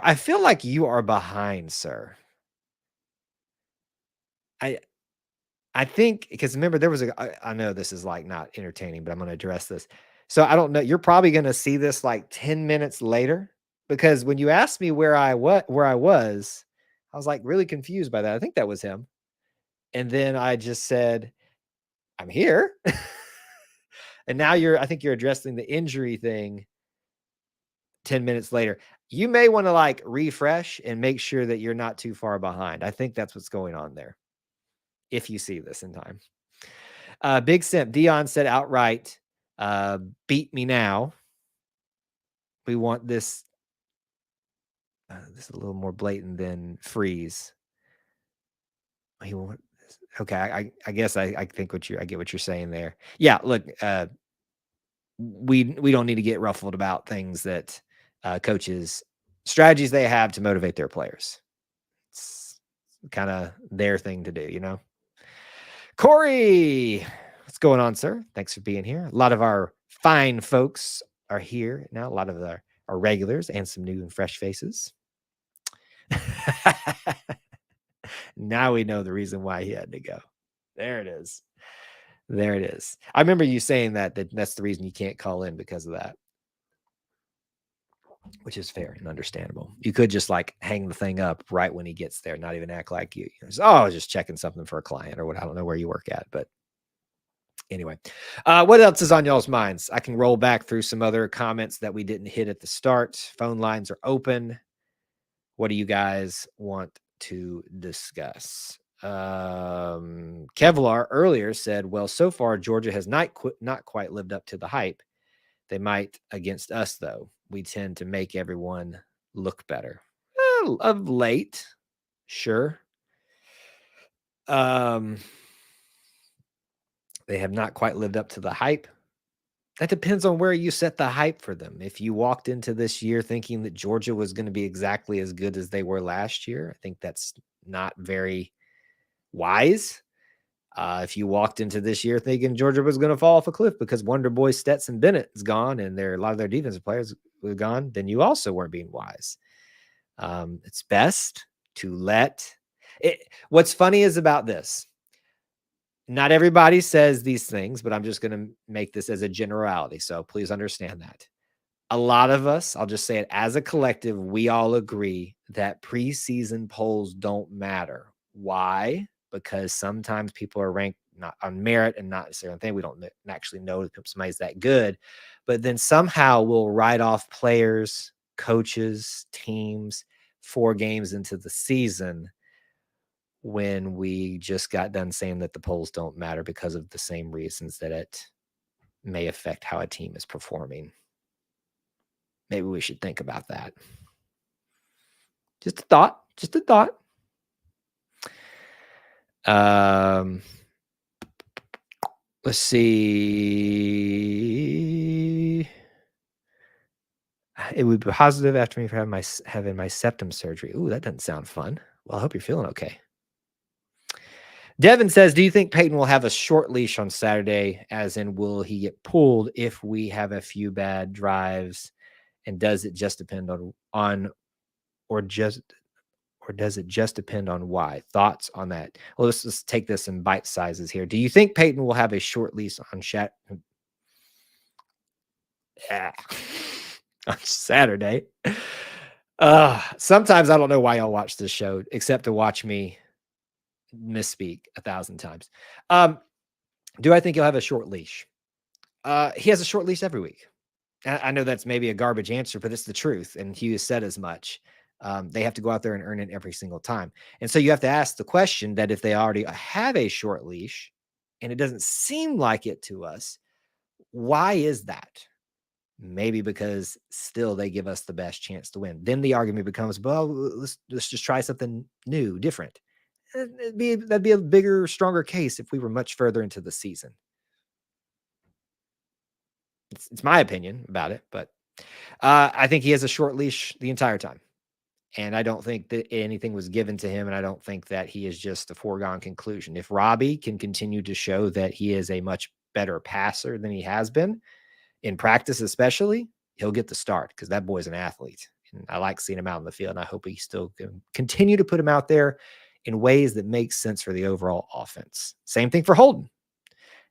I feel like you are behind, sir. I think, because remember, there was I know this is like not entertaining, but I'm going to address this. So I don't know. You're probably going to see this like 10 minutes later, because when you asked me where I was, I was like really confused by that. I think that was him. And then I just said, I'm here. And now I think you're addressing the injury thing 10 minutes later. You may want to like refresh and make sure that you're not too far behind. I think that's what's going on there, if you see this in time. Big Simp, Dion said outright, beat me now. We want this. This is a little more blatant than freeze. Okay, I guess I think I get what you're saying there. Yeah, look, we don't need to get ruffled about things that coaches strategies they have to motivate their players. It's kind of their thing to do, Corey, what's going on, sir? Thanks for being here. A lot of our fine folks are here now. A lot of our regulars and some new and fresh faces. Now we know the reason why he had to go. There it is. There it is. I remember you saying that's the reason you can't call in, because of that, which is fair and understandable. You could just like hang the thing up right when he gets there, not even act like you. I was just checking something for a client or what. I don't know where you work at, but anyway, what else is on y'all's minds? I can roll back through some other comments that we didn't hit at the start. Phone lines are open. What do you guys want to discuss? Kevlar earlier said, well, so far Georgia has not quite lived up to the hype. They might against us, though. We tend to make everyone look better. Of late, sure. They have not quite lived up to the hype. That depends on where you set the hype for them. If you walked into this year thinking that Georgia was going to be exactly as good as they were last year, I think that's not very wise. If you walked into this year thinking Georgia was going to fall off a cliff because Wonder Boy Stetson Bennett is gone and a lot of their defensive players were gone, then you also weren't being wise. It's best to let it. What's funny is about this. Not everybody says these things, but I'm just going to make this as a generality. So please understand that. A lot of us, I'll just say it as a collective, we all agree that preseason polls don't matter. Why? Because sometimes people are ranked not on merit and not necessarily on thing. We don't actually know if somebody's that good, but then somehow we'll write off players, coaches, teams 4 games into the season when we just got done saying that the polls don't matter because of the same reasons that may affect how a team is performing. Maybe we should think about that. Just a thought. Just a thought. Let's see. It would be positive after me for having my septum surgery. Ooh, that doesn't sound fun. Well, I hope you're feeling okay. Devin says, do you think Peyton will have a short leash on Saturday? As in, will he get pulled if we have a few bad drives? And does it just depend on or does it just depend on why? Thoughts on that? Well, let's just take this in bite sizes here. Do you think Peyton will have a short leash on on Saturday? Sometimes I don't know why y'all watch this show except to watch me misspeak 1,000 times. Do I think he'll have a short leash? He has a short leash every week. I know that's maybe a garbage answer, but it's the truth. And Hugh has said as much. They have to go out there and earn it every single time. And so you have to ask the question that if they already have a short leash and it doesn't seem like it to us, why is that? Maybe because still they give us the best chance to win. Then the argument becomes, well, let's just try something new, different. That'd be a bigger, stronger case if we were much further into the season. It's my opinion about it, but I think he has a short leash the entire time. And I don't think that anything was given to him. And I don't think that he is just a foregone conclusion. If Robbie can continue to show that he is a much better passer than he has been in practice, especially, he'll get the start because that boy's an athlete. And I like seeing him out in the field. And I hope he still can continue to put him out there in ways that make sense for the overall offense. Same thing for Holden.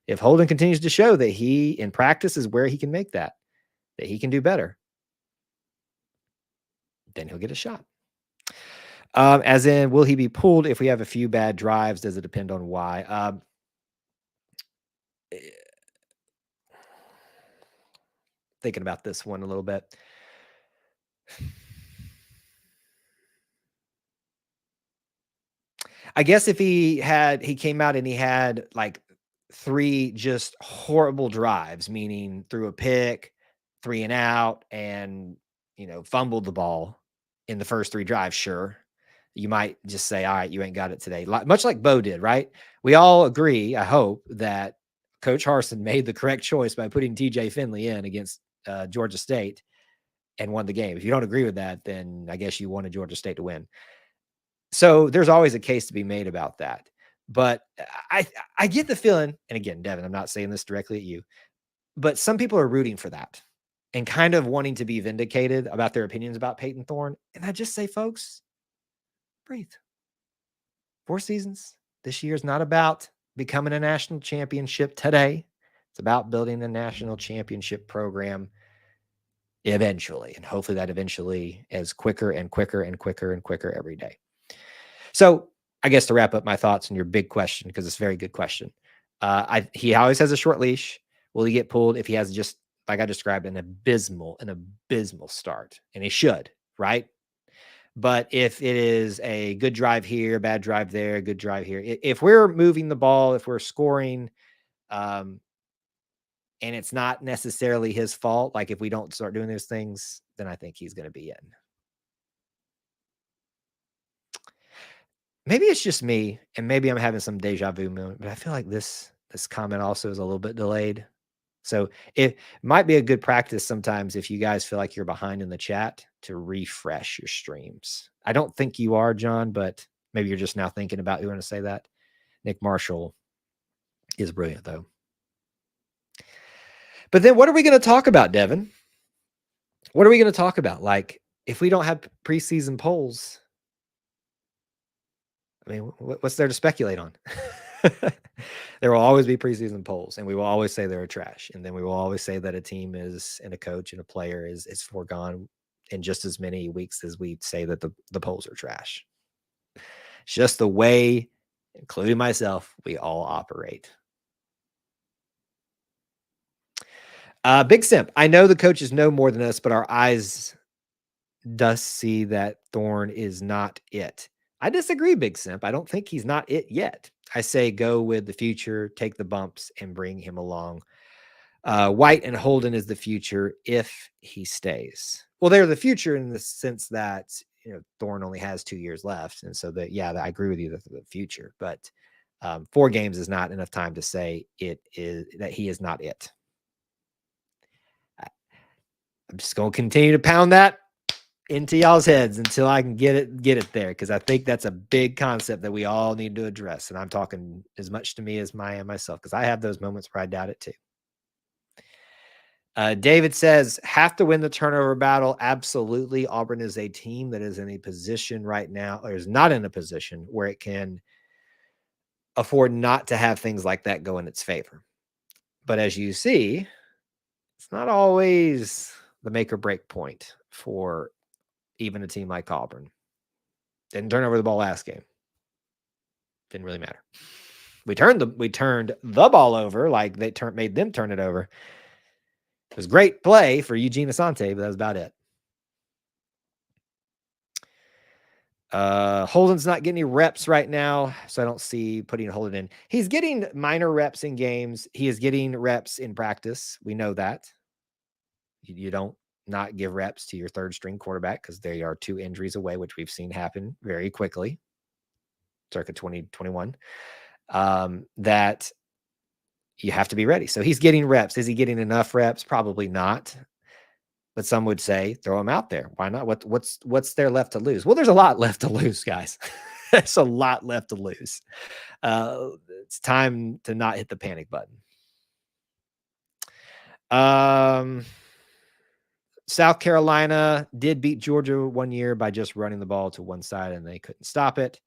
If Holden continues to show that he in practice is where he can make that he can do better, then he'll get a shot. As in, will he be pulled if we have a few bad drives? Does it depend on why? Thinking about this one a little bit. I guess if he came out and he had like 3 just horrible drives, meaning threw a pick, 3 and out, and fumbled the ball in the first 3 drives, sure. You might just say, all right, you ain't got it today. Much like Bo did, right? We all agree, I hope, that Coach Harsin made the correct choice by putting TJ Finley in against Georgia State and won the game. If you don't agree with that, then I guess you wanted Georgia State to win. So there's always a case to be made about that. But I get the feeling, and again, Devin, I'm not saying this directly at you, but some people are rooting for that and kind of wanting to be vindicated about their opinions about Peyton Thorne. And I just say, folks, breathe. 4 seasons. This year is not about becoming a national championship today. It's about building a national championship program eventually. And hopefully that eventually is quicker and quicker and quicker and quicker every day. So I guess to wrap up my thoughts on your big question, because it's a very good question. He always has a short leash. Will he get pulled if he has, just like I described, an abysmal start? And he should, right? But if it is a good drive here, bad drive there, good drive here, if we're moving the ball, if we're scoring, and it's not necessarily his fault, like if we don't start doing those things, then I think he's going to be in. Maybe it's just me, and maybe I'm having some deja vu moment, but I feel like this comment also is a little bit delayed. So it might be a good practice sometimes if you guys feel like you're behind in the chat to refresh your streams. I don't think you are, John, but maybe you're just now thinking about who to say that. Nick Marshall is brilliant, though. But then what are we going to talk about, Devin? What are we going to talk about? Like, if we don't have preseason polls, I mean, what's there to speculate on? There will always be preseason polls, and we will always say they're trash. And then we will always say that a team is, and a coach and a player is foregone in just as many weeks as we say that the polls are trash. It's just the way, including myself, we all operate. Big Simp, I know the coaches know more than us, but our eyes does see that Thorne is not it. I disagree, Big Simp. I don't think he's not it yet. I say go with the future, take the bumps, and bring him along. White and Holden is the future if he stays. Well, they're the future in the sense that, Thorne only has 2 years left. And so I agree with you that the future, but 4 games is not enough time to say that he is not it. I'm just going to continue to pound that into y'all's heads until I can get it there, because I think that's a big concept that we all need to address. And I'm talking as much to me as myself, because I have those moments where I doubt it too. David says, have to win the turnover battle. Absolutely. Auburn is a team that is in a position right now, or is not in a position where it can afford not to have things like that go in its favor. But as you see, it's not always the make or break point for even a team like Auburn. Didn't turn over the ball last game. Didn't really matter. We turned the ball over, like they made them turn it over. It was great play for Eugene Asante, but that was about it. Holden's not getting any reps right now, so I don't see putting Holden in. He's getting minor reps in games. He is getting reps in practice. We know that. You don't not give reps to your third string quarterback because they are 2 injuries away, which we've seen happen very quickly. Circa 2021. That you have to be ready. So he's getting reps. Is he getting enough reps? Probably not. But some would say throw him out there. Why not? What's there left to lose? Well, there's a lot left to lose, guys. There's a lot left to lose. It's time to not hit the panic button. South Carolina did beat Georgia one year by just running the ball to one side, and they couldn't stop it.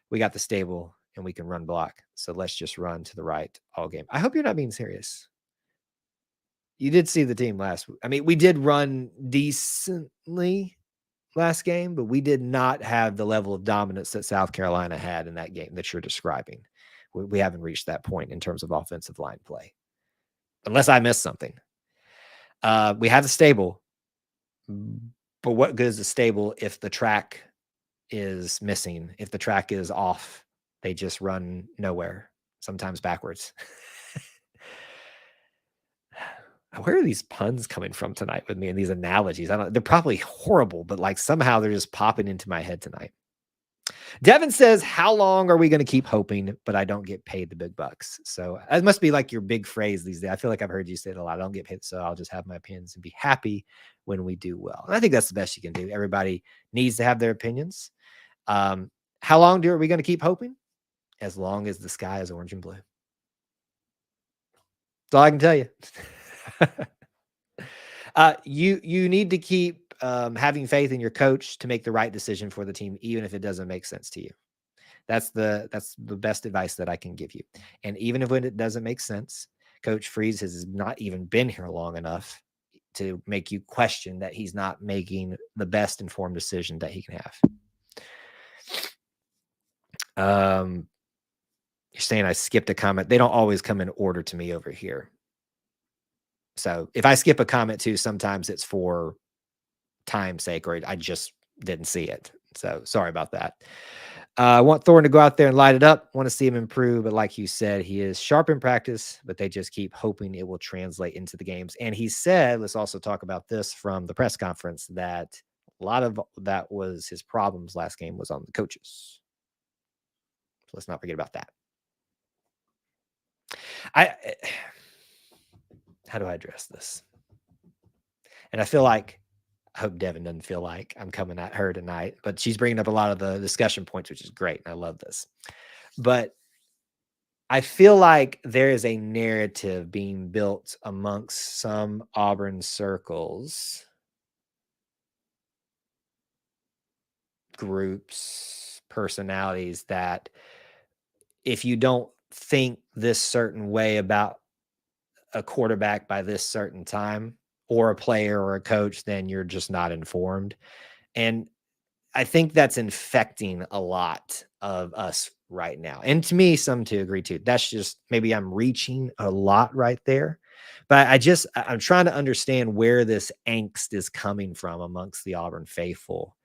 We got the stable, and we can run block. So let's just run to the right all game. I hope you're not being serious. You did see the team last week. I mean, we did run decently last game, but we did not have the level of dominance that South Carolina had in that game that you're describing. We haven't reached that point in terms of offensive line play, unless I missed something. We have the stable, but what good is the stable if the track is missing? If the track is off, they just run nowhere, sometimes backwards. Where are these puns coming from tonight with me and these analogies? They're probably horrible, but like somehow they're just popping into my head tonight. Devin says, how long are we going to keep hoping, but I don't get paid the big bucks? So it must be like your big phrase these days. I feel like I've heard you say it a lot. I don't get paid, so I'll just have my opinions and be happy when we do well. And I think that's the best you can do. Everybody needs to have their opinions. How long are we going to keep hoping? As long as the sky is orange and blue. That's all I can tell you. You need to keep having faith in your coach to make the right decision for the team, even if it doesn't make sense to you. That's the best advice that I can give you. And even if when it doesn't make sense, Coach Freeze has not even been here long enough to make you question that he's not making the best informed decision that he can have. You're saying I skipped a comment. They don't always come in order to me over here. So if I skip a comment too, sometimes it's for time's sake, or I just didn't see it. So sorry about that. I want Thorne to go out there and light it up. Want to see him improve. But like you said, he is sharp in practice, but they just keep hoping it will translate into the games. And he said, let's also talk about this from the press conference, that a lot of that was his problems last game was on the coaches. So let's not forget about that. How do I address this? And I feel like, I hope Devin doesn't feel like I'm coming at her tonight, but she's bringing up a lot of the discussion points, which is great. And I love this. But I feel like there is a narrative being built amongst some Auburn circles, groups, personalities, that if you don't think this certain way about a quarterback by this certain time, or a player or a coach, then you're just not informed. And I think that's infecting a lot of us right now. And to me, some to agree to. That's just, maybe I'm reaching a lot right there. But I'm trying to understand where this angst is coming from amongst the Auburn faithful,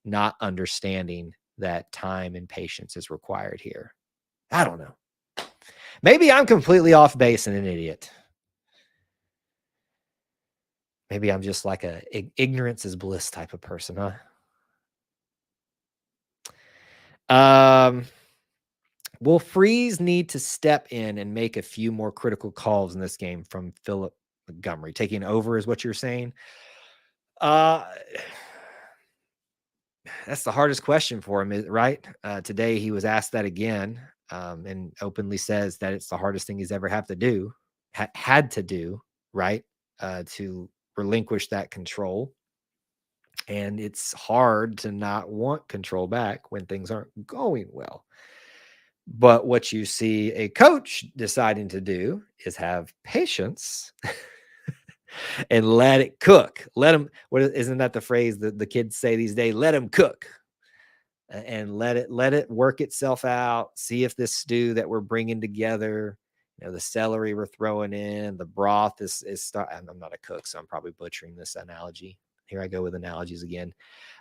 not understanding that time and patience is required here. I don't know. Maybe I'm completely off base and an idiot. Maybe I'm just like a ignorance is bliss type of person, huh? Will Freeze need to step in and make a few more critical calls in this game from Philip Montgomery? Taking over is what you're saying? Uh, that's the hardest question for him, right? Today he was asked that again, and openly says that it's the hardest thing he's ever had to do, had to do, right? To relinquish that control. And it's hard to not want control back when things aren't going well. But what you see a coach deciding to do is have patience and let it cook. Let them, isn't that the phrase that the kids say these days? Let them cook and let it work itself out. See if this stew that we're bringing together, the celery we're throwing in, the broth is I'm not a cook, so I'm probably butchering this analogy. Here I go with analogies again.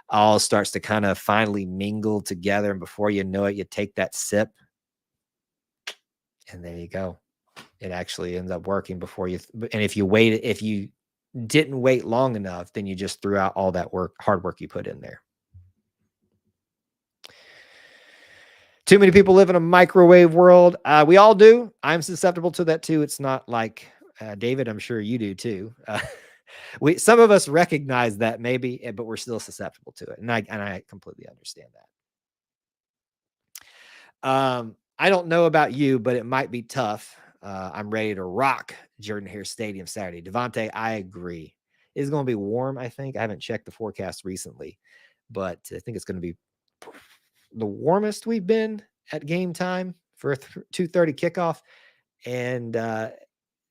All starts to kind of finally mingle together, and before you know it, you take that sip, and there you go. It actually ends up working before you. And if you didn't wait long enough, then you just threw out all that hard work you put in there. Too many people live in a microwave world. We all do. I'm susceptible to that too. It's not like David, I'm sure you do too. Some of us recognize that maybe, but we're still susceptible to it. And I completely understand that. I don't know about you, but it might be tough. I'm ready to rock Jordan-Hare Stadium Saturday. Devontae, I agree. It's going to be warm, I think. I haven't checked the forecast recently, but I think it's going to be the warmest we've been at game time for a 2:30 kickoff. And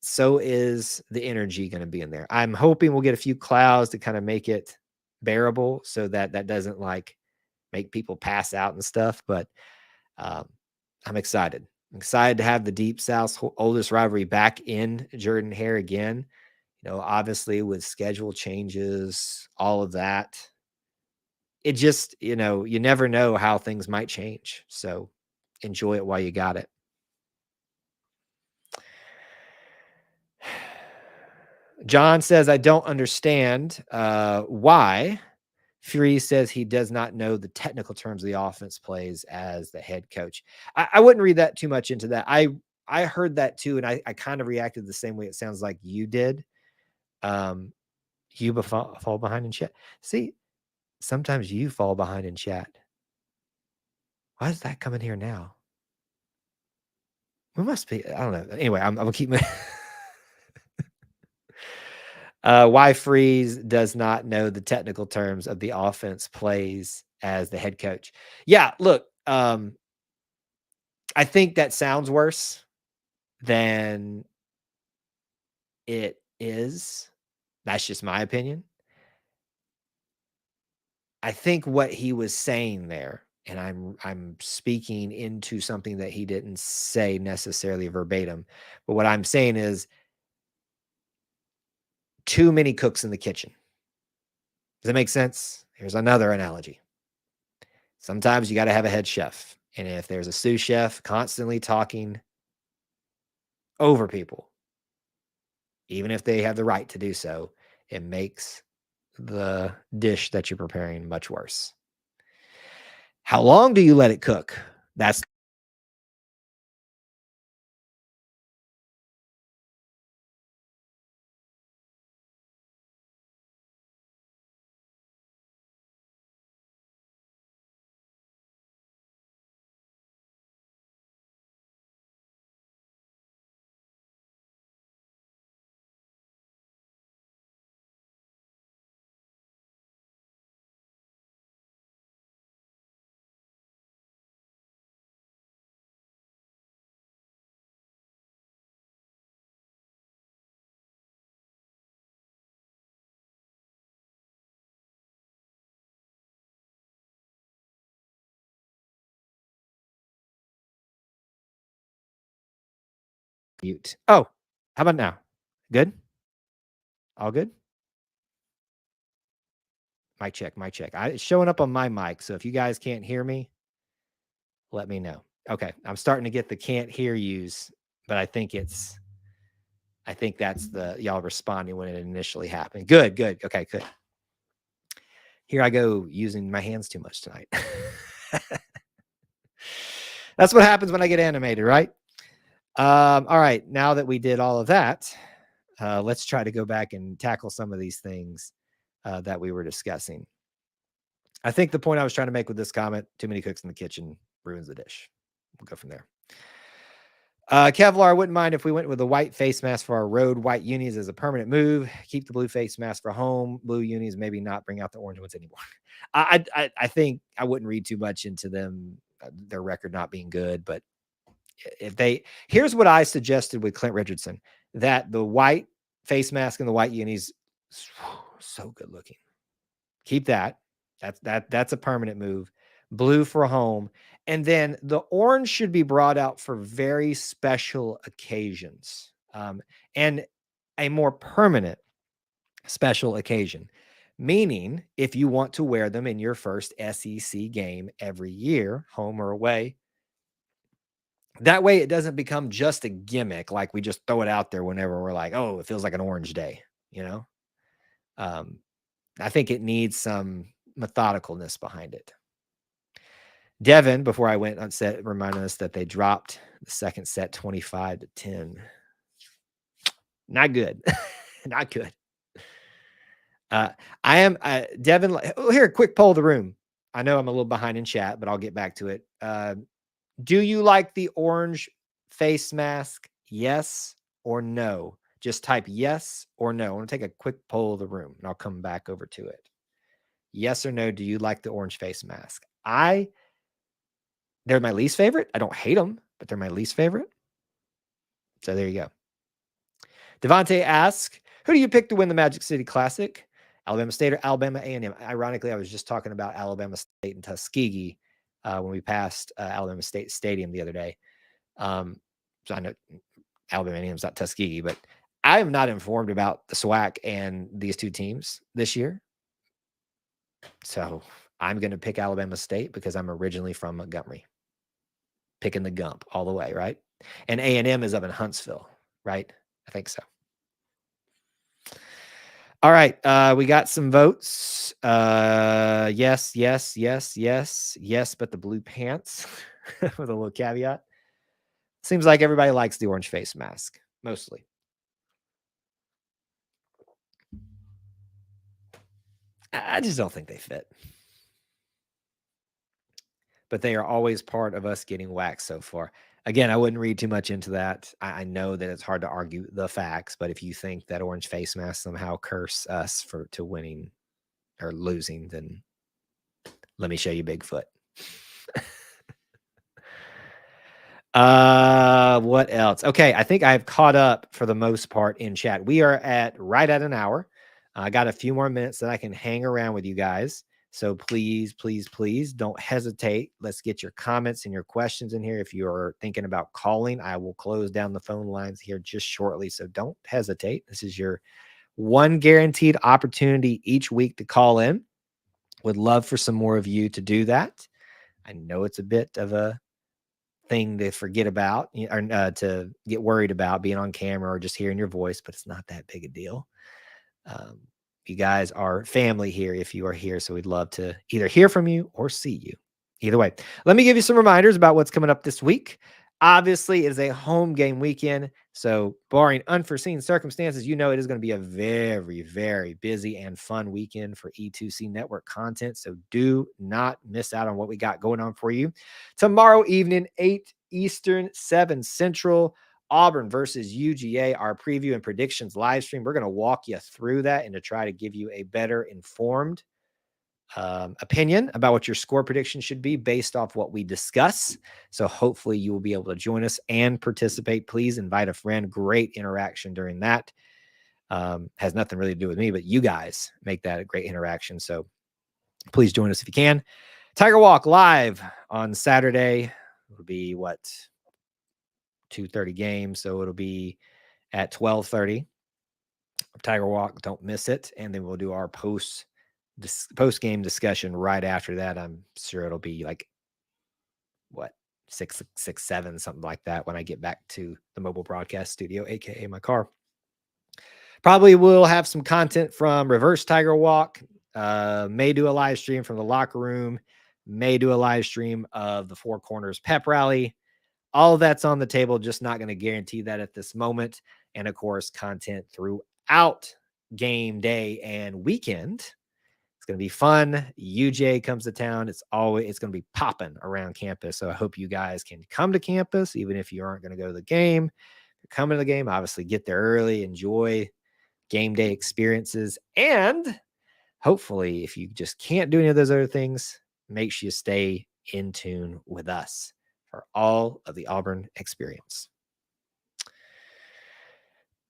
so is the energy going to be in there. I'm hoping we'll get a few clouds to kind of make it bearable so that doesn't like make people pass out and stuff. But I'm excited. I'm excited to have the Deep South's oldest rivalry back in Jordan-Hare again. Obviously with schedule changes, all of that. It just, you never know how things might change. So enjoy it while you got it. John says, I don't understand why Freeze says he does not know the technical terms of the offense plays as the head coach. I wouldn't read that too much into that. I heard that too, and I kind of reacted the same way it sounds like you did. You fall behind in chat. See, sometimes you fall behind in chat. Why is that coming here now? We must be, I don't know. Anyway, I'm gonna keep why Freeze does not know the technical terms of the offense plays as the head coach. Yeah, look, I think that sounds worse than it is. That's just my opinion. I think what he was saying there, and I'm speaking into something that he didn't say necessarily verbatim, but what I'm saying is too many cooks in the kitchen. Does that make sense? Here's another analogy. Sometimes you got to have a head chef. And if there's a sous chef constantly talking over people, even if they have the right to do so, it makes the dish that you're preparing much worse. How long do you let it cook? That's mute. Oh, how about now? Good? All good? Mic check, mic check. It's showing up on my mic. So if you guys can't hear me, let me know. Okay. I'm starting to get the can't hear yous, but I think it's I think that's the y'all responding when it initially happened. Good. Okay, good. Here I go using my hands too much tonight. That's what happens when I get animated, right? All right. Now that we did all of that, let's try to go back and tackle some of these things that we were discussing. I think the point I was trying to make with this comment, too many cooks in the kitchen ruins the dish. We'll go from there. Kevlar, I wouldn't mind if we went with a white face mask for our road, white unis as a permanent move. Keep the blue face mask for home, blue unis, maybe not bring out the orange ones anymore. I think I wouldn't read too much into them, their record not being good. But here's what I suggested with Clint Richardson, that the white face mask and the white unis, so good looking. Keep that. That's a permanent move. Blue for home. And then the orange should be brought out for very special occasions, and a more permanent special occasion. Meaning, if you want to wear them in your first SEC game every year, home or away, that way it doesn't become just a gimmick, like we just throw it out there whenever we're like, oh, it feels like an orange day, I think it needs some methodicalness behind it. Devin, before I went on set, reminded us that they dropped the second set 25-10. Not good. Not good. Devin, here, quick poll of the room. I know I'm a little behind in chat, but I'll get back to it. Do you like the orange face mask? Yes or no? Just type yes or no. I want to take a quick poll of the room, and I'll come back over to it. Yes or no, do you like the orange face mask? They're my least favorite. I don't hate them, but they're my least favorite. So there you go. Devontae asks, who do you pick to win the Magic City Classic? Alabama State or Alabama A&M? Ironically, I was just talking about Alabama State and Tuskegee when we passed Alabama State Stadium the other day. So I know Alabama A&M is not Tuskegee, but I am not informed about the SWAC and these two teams this year. So I'm going to pick Alabama State because I'm originally from Montgomery. Picking the Gump all the way, right? And A&M is up in Huntsville, right? I think so. All right, we got some votes. Yes, but the blue pants with a little caveat. Seems like everybody likes the orange face mask, mostly. I just don't think they fit. But they are always part of us getting waxed so far. Again, I wouldn't read too much into that. I know that it's hard to argue the facts, but if you think that orange face masks somehow curse us to winning or losing, then let me show you Bigfoot. What else? Okay, I think I've caught up for the most part in chat. We are right at an hour. I got a few more minutes that I can hang around with you guys. So please don't hesitate. Let's get your comments and your questions in here. If you're thinking about calling, I will close down the phone lines here just shortly. So don't hesitate. This is your one guaranteed opportunity each week to call in. Would love for some more of you to do that. I know it's a bit of a thing to forget about or to get worried about being on camera or just hearing your voice, but it's not that big a deal. You guys are family here if you are here, so we'd love to either hear from you or see you. Either way, let me give you some reminders about what's coming up this week. Obviously, it is a home game weekend, so barring unforeseen circumstances, you know it is going to be a very, very busy and fun weekend for E2C Network content, so do not miss out on what we got going on for you. Tomorrow evening, 8 Eastern, 7 Central, Auburn versus UGA, our preview and predictions live stream. We're going to walk you through that and to try to give you a better informed opinion about what your score prediction should be based off what we discuss. So hopefully you will be able to join us and participate. Please invite a friend. Great interaction during that. Has nothing really to do with me, but you guys make that a great interaction. So please join us if you can. Tiger Walk live on Saturday. It'll be 2:30 game, so it'll be at 12:30. Tiger Walk, don't miss it, and then we'll do our post game discussion right after that. I'm sure it'll be like 6, 7, something like that when I get back to the mobile broadcast studio, aka my car. Probably will have some content from Reverse Tiger Walk. May do a live stream from the locker room. May do a live stream of the Four Corners pep rally. All of that's on the table. Just not going to guarantee that at this moment. And of course, content throughout game day and weekend. It's going to be fun. UJ comes to town. It's going to be popping around campus. So I hope you guys can come to campus, even if you aren't going to go to the game. If you're coming to the game, obviously get there early, enjoy game day experiences. And hopefully, if you just can't do any of those other things, make sure you stay in tune with us for all of the Auburn experience.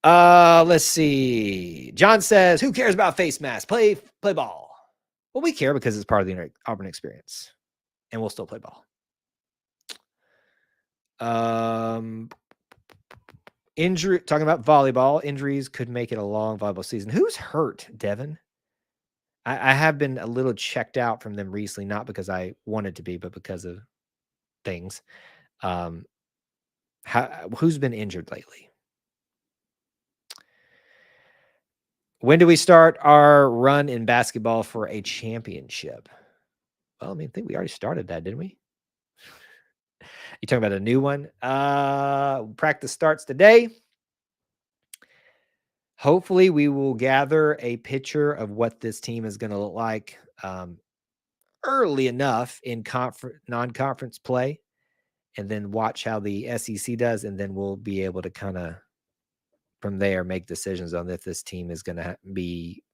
Let's see. John says, who cares about face masks? Play ball. Well, we care because it's part of the Auburn experience, and we'll still play ball. Injury, talking about volleyball, injuries could make it a long volleyball season. Who's hurt, Devin? I have been a little checked out from them recently, not because I wanted to be, but because of things. Who's been injured lately? When do we start our run in basketball for a championship? Well, I think we already started that, didn't we? You talking about a new one? Practice starts today. Hopefully, we will gather a picture of what this team is going to look like early enough in non-conference play, and then watch how the SEC does, and then we'll be able to kind of from there make decisions on if this team is going to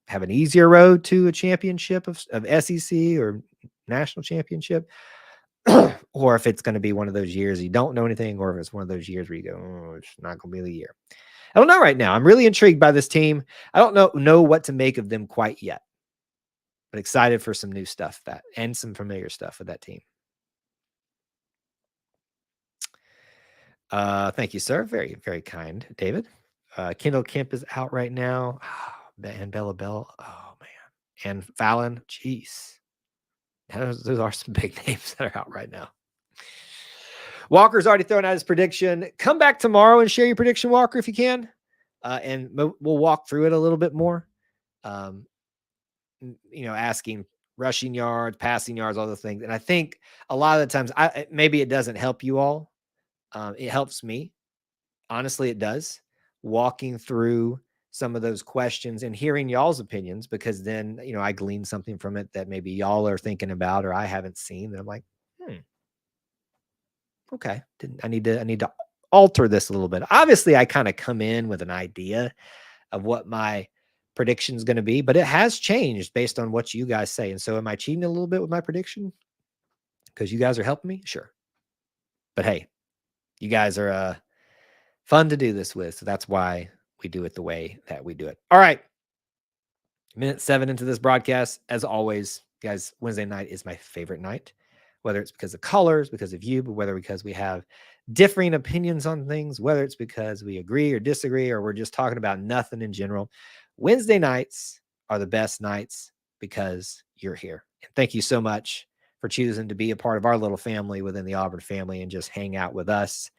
have an easier road to a championship of SEC or national championship, or if it's going to be one of those years you don't know anything, or if it's one of those years where you go, oh, it's not going to be the year. I don't know right now. I'm really intrigued by this team. I don't know what to make of them quite yet, but excited for some new stuff and some familiar stuff with that team. Thank you, sir. Very, very kind, David. Kendall Kemp is out right now. And Bella Bell. Oh, man. And Fallon. Jeez. Those are some big names that are out right now. Walker's already thrown out his prediction. Come back tomorrow and share your prediction, Walker, if you can. And we'll walk through it a little bit more. Asking rushing yards, passing yards, all those things. And I think a lot of the times, maybe it doesn't help you all. It helps me. Honestly, it does. Walking through some of those questions and hearing y'all's opinions, because then, I glean something from it that maybe y'all are thinking about or I haven't seen. And I'm like, okay, I need to alter this a little bit. Obviously, I kind of come in with an idea of what my prediction is going to be, but it has changed based on what you guys say. And so am I cheating a little bit with my prediction because you guys are helping me? Sure. But hey, you guys are fun to do this with. So that's why we do it the way that we do it. All right. Minute 7 into this broadcast. As always, guys, Wednesday night is my favorite night, whether it's because of colors, because of you, but whether because we have differing opinions on things, whether it's because we agree or disagree, or we're just talking about nothing in general. Wednesday nights are the best nights because you're here. And thank you so much for choosing to be a part of our little family within the Auburn family and just hang out with us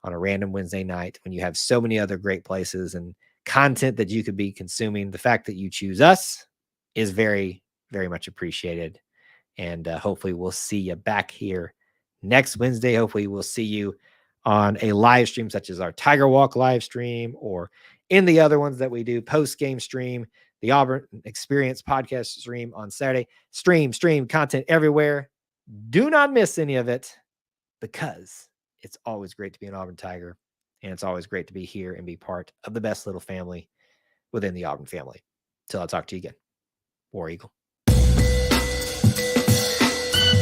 on a random Wednesday night when you have so many other great places and content that you could be consuming. The fact that you choose us is very, very much appreciated. And hopefully we'll see you back here next Wednesday. Hopefully we'll see you on a live stream such as our Tiger Walk live stream or in the other ones that we do, post-game stream, the Auburn Experience podcast stream on Saturday. Stream content everywhere. Do not miss any of it because it's always great to be an Auburn Tiger, and it's always great to be here and be part of the best little family within the Auburn family. Till I talk to you again. War Eagle.